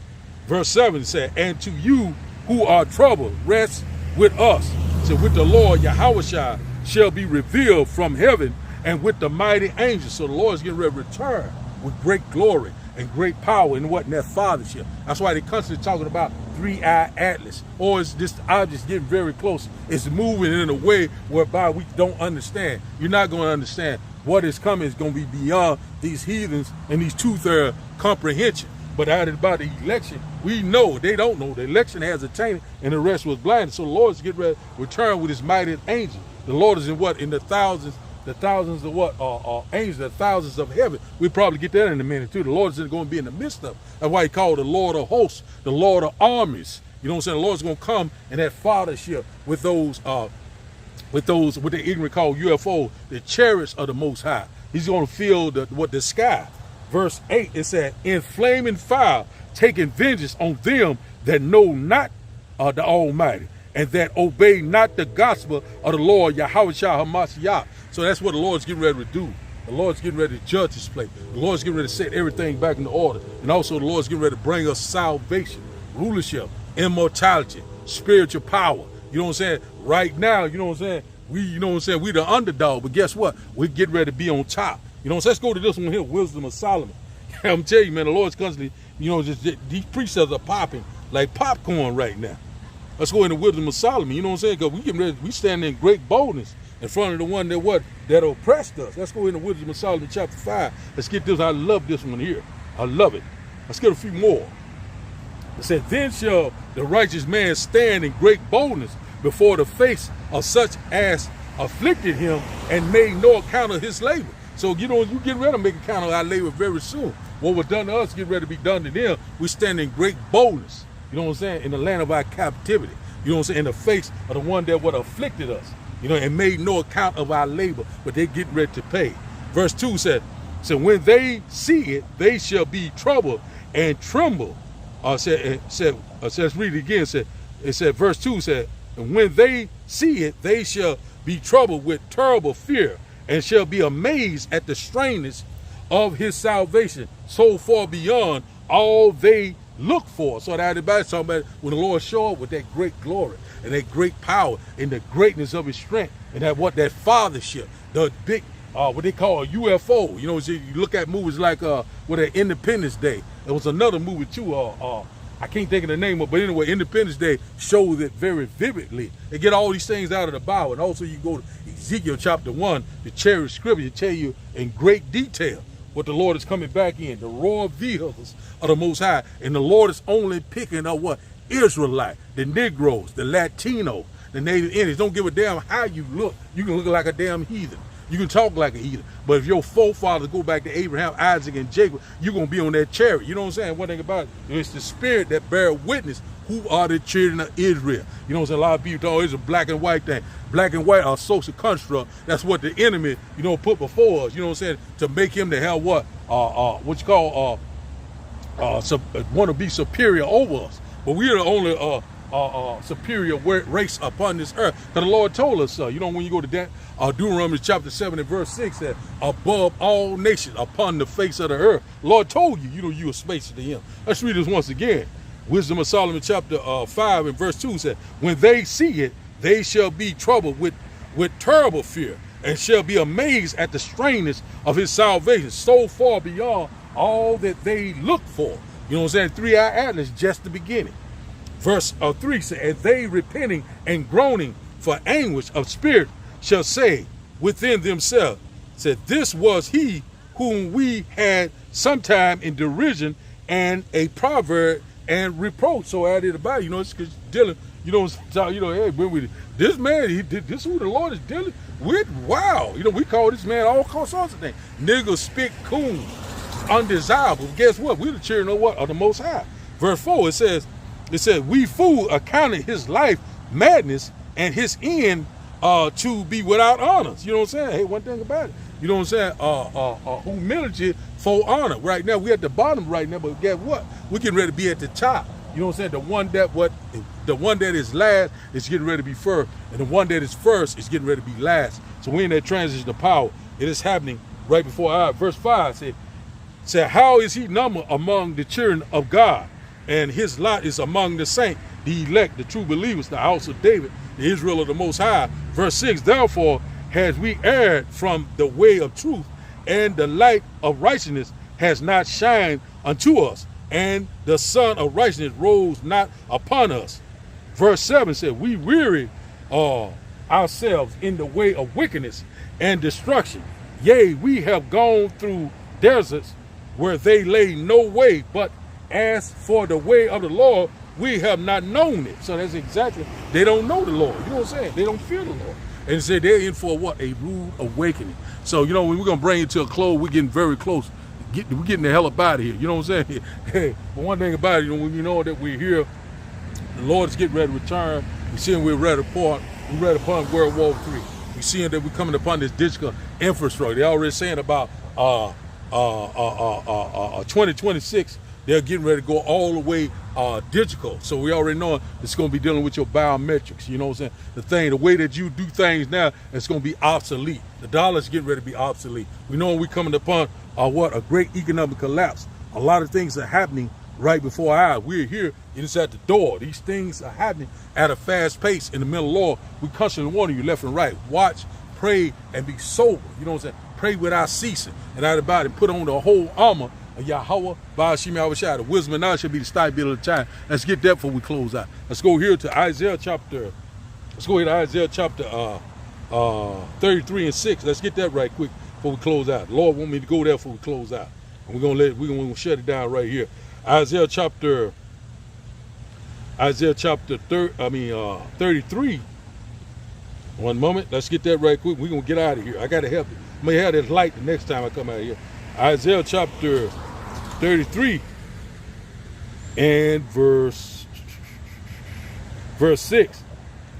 Verse 7 said, and to you who are troubled, rest with us. So with the Lord Yahushua shall be revealed from heaven and with the mighty angels. So the Lord is getting ready to return with great glory and great power and what in that fathership. That's why they constantly talking about 3-eyed Atlas. Or is this object getting very close? It's moving in a way whereby we don't understand. You're not going to understand. What is coming is going to be beyond these heathens and these two-third comprehension. But out about the election, we know they don't know. The election has attained and the rest was blinded. So the Lord is getting ready to return with his mighty angel. The Lord is in what? In the thousands of what? Angels, the thousands of heaven. We'll probably get that in a minute too. The Lord is going to be in the midst of it. That's why he called the Lord of hosts, the Lord of armies. You know what I'm saying? The Lord's going to come in that fathership with those what they ignorant call UFO, the chariots of the Most High. He's going to fill the sky. Verse 8, it said, in flaming fire, taking vengeance on them that know not the Almighty, and that obey not the gospel of the Lord Yahushua HaMashiach. So that's what the Lord's getting ready to do. The Lord's getting ready to judge his place. The Lord's getting ready to set everything back into order. And also the Lord's getting ready to bring us salvation, rulership, immortality, spiritual power. You know what I'm saying? Right now, you know what I'm saying? We the underdog, but guess what? We're getting ready to be on top. You know, so let's go to this one here, Wisdom of Solomon. I'm telling you, man, the Lord's constantly, you know, just these precepts are popping like popcorn right now. Let's go into Wisdom of Solomon. You know what I'm saying? Because we stand in great boldness in front of the one that oppressed us. Let's go into Wisdom of Solomon chapter 5. Let's get this. I love this one here. I love it. Let's get a few more. It said, then shall the righteous man stand in great boldness before the face of such as afflicted him and made no account of his labor. So, you know, you get ready to make account of our labor very soon. What was done to us, get ready to be done to them. We stand in great boldness, you know what I'm saying, in the land of our captivity. You know what I'm saying, in the face of the one that would have afflicted us, you know, and made no account of our labor, but they getting ready to pay. Verse 2 said, so when they see it, they shall be troubled and tremble. Let's read it again. It said, verse 2 said, and when they see it, they shall be troubled with terrible fear, and shall be amazed at the strangeness of his salvation, so far beyond all they look for. So that everybody's talking about when the Lord show up with that great glory and that great power and the greatness of his strength and that fathership, the big what they call a UFO. You know, so you look at movies like Independence Day. There was another movie too. I can't think of the name of it, but anyway, Independence Day shows it very vividly. They get all these things out of the Bible. And also you go to Ezekiel chapter 1, the cherished scripture, tell you in great detail what the Lord is coming back in, the royal vehicles of the Most High. And the Lord is only picking up what? Israelite, the Negroes, the Latino, the native Indians. Don't give a damn how you look. You can look like a damn heathen. You can talk like a heathen. But if your forefathers go back to Abraham, Isaac, and Jacob, you're going to be on that chariot. You know what I'm saying? One thing about it, it's the spirit that bear witness who are the children of Israel. You know what I'm saying? A lot of people thought it's a black and white thing. Black and white are social construct. That's what the enemy, put before us. You know what I'm saying? To make him the hell what you call want to be superior over us. But we are the only superior race upon this earth. Because the Lord told us so. When you go to that, Deuteronomy chapter 7 and verse 6 said, above all nations upon the face of the earth. The Lord told you, you a space to him. Let's read this once again. Wisdom of Solomon chapter 5 and verse 2 said, when they see it, they shall be troubled with terrible fear, and shall be amazed at the strangeness of his salvation, so far beyond all that they look for. You know what I'm saying? 3-eye atlas, just the beginning. Verse 3 said, and they repenting and groaning for anguish of spirit shall say within themselves, said, this was he whom we had sometime in derision and a proverb and reproach. So added about it, it's because dealing, hey, this man, this is who the Lord is dealing with. Wow. We call this man all sorts of things. Niggas, spit, coon, undesirable. Guess what? We're the children of what? Of the Most High. Verse 4, it says, we fool accounted his life madness and his end to be without honors. You know what I'm saying? Hey, one thing about it. You know what I'm saying? Humility for honor. Right now, we're at the bottom right now, but guess what? We're getting ready to be at the top. You know what I'm saying? The one that is last is getting ready to be first, and the one that is first is getting ready to be last. So we're in that transition of power. It is happening right before our eyes. Verse 5 said, how is he numbered among the children of God? And his lot is among the saints, the elect, the true believers, the house of David, the Israel of the Most High. Verse 6, therefore has we erred from the way of truth, and the light of righteousness has not shined unto us, and the sun of righteousness rose not upon us. Verse 7 said, we weary ourselves in the way of wickedness and destruction. Yea, we have gone through deserts where they lay no way, but as for the way of the Lord, we have not known it. So that's exactly, they don't know the Lord. You know what I'm saying? They don't fear the Lord. And it said they're in for what? A rude awakening. So, when we're going to bring it to a close, we're getting very close. We're getting the hell up out of here. You know what I'm saying? Hey, but one thing about it, when you know that we're here, the Lord is getting ready to return. We're seeing we're ready upon World War III. We're seeing that we're coming upon this digital infrastructure. They're already saying about 2026, they're getting ready to go all the way digital. So we already know it's going to be dealing with your biometrics. You know what I'm saying? The way that you do things now, it's going to be obsolete. The dollar's getting ready to be obsolete. We know we're coming upon a great economic collapse. A lot of things are happening right before our eyes. We're here, and it's at the door. These things are happening at a fast pace in the middle of the law. We constantly warning you left and right. Watch, pray, and be sober. You know what I'm saying? Pray without ceasing. And out about it, put on the whole armor of Yahweh, Ba'ashim Yahushua. The wisdom and knowledge should be the stability of the time. Let's get that before we close out. Let's go here to Isaiah chapter. Let's go here to Isaiah chapter 33 and 6. Let's get that right quick before we close out. The Lord want me to go there before we close out. And we're gonna shut it down right here. Isaiah chapter 33. One moment. Let's get that right quick. We're gonna get out of here. I gotta help you. I may have this light the next time I come out here. Isaiah chapter 33 and verse 6.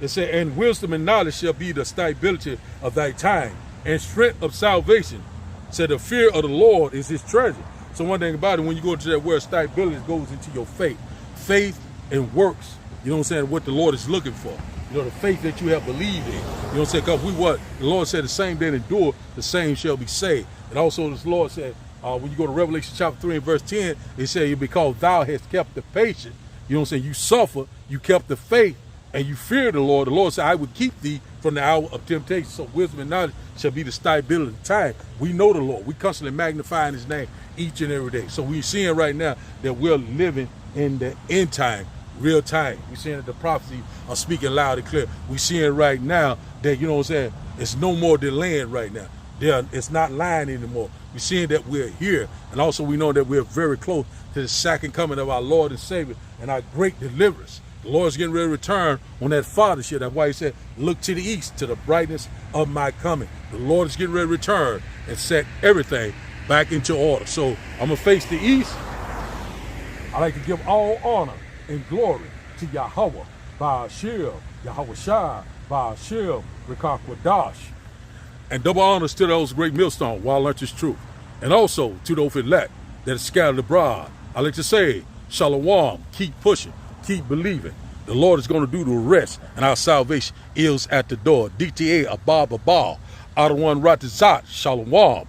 It said, and wisdom and knowledge shall be the stability of thy time, and strength of salvation. Said the fear of the Lord is his treasure. So one thing about it, when you go to that word stability, it goes into your faith. Faith and works. You know what I'm saying? What the Lord is looking for. The faith that you have believed in. You know what I'm saying? Because the Lord said the same that endure, the same shall be saved. And also this Lord said, when you go to Revelation chapter 3 and verse 10, it said, because thou hast kept the patience. You know what I'm saying? You suffer, you kept the faith, and you fear the Lord. The Lord said, I would keep thee from the hour of temptation. So wisdom and knowledge shall be the stability of the time. We know the Lord. We constantly magnifying his name each and every day. So we're seeing right now that we're living in the end time, real time. We're seeing that the prophecies are speaking loud and clear. We're seeing right now that, you know what I'm saying, it's no more delaying right now. It's not lying anymore. We're seeing that we're here. And also we know that we're very close to the second coming of our Lord and Savior and our great deliverance. The Lord's getting ready to return on that fathership. That's why he said, look to the east, to the brightness of my coming. The Lord is getting ready to return and set everything back into order. So I'm going to face the east. I like to give all honor and glory to Yahweh, Ba'ashir, Yahweh Shai, Ba'ashir, Rekakwadash. And double honors to those great millstones, while I learned this truth. And also to those elect that is scattered abroad. I like to say, Shalom, keep pushing, keep believing. The Lord is going to do the rest, and our salvation is at the door. DTA, Abba, Abba, Adawan Ratazat, Shalom.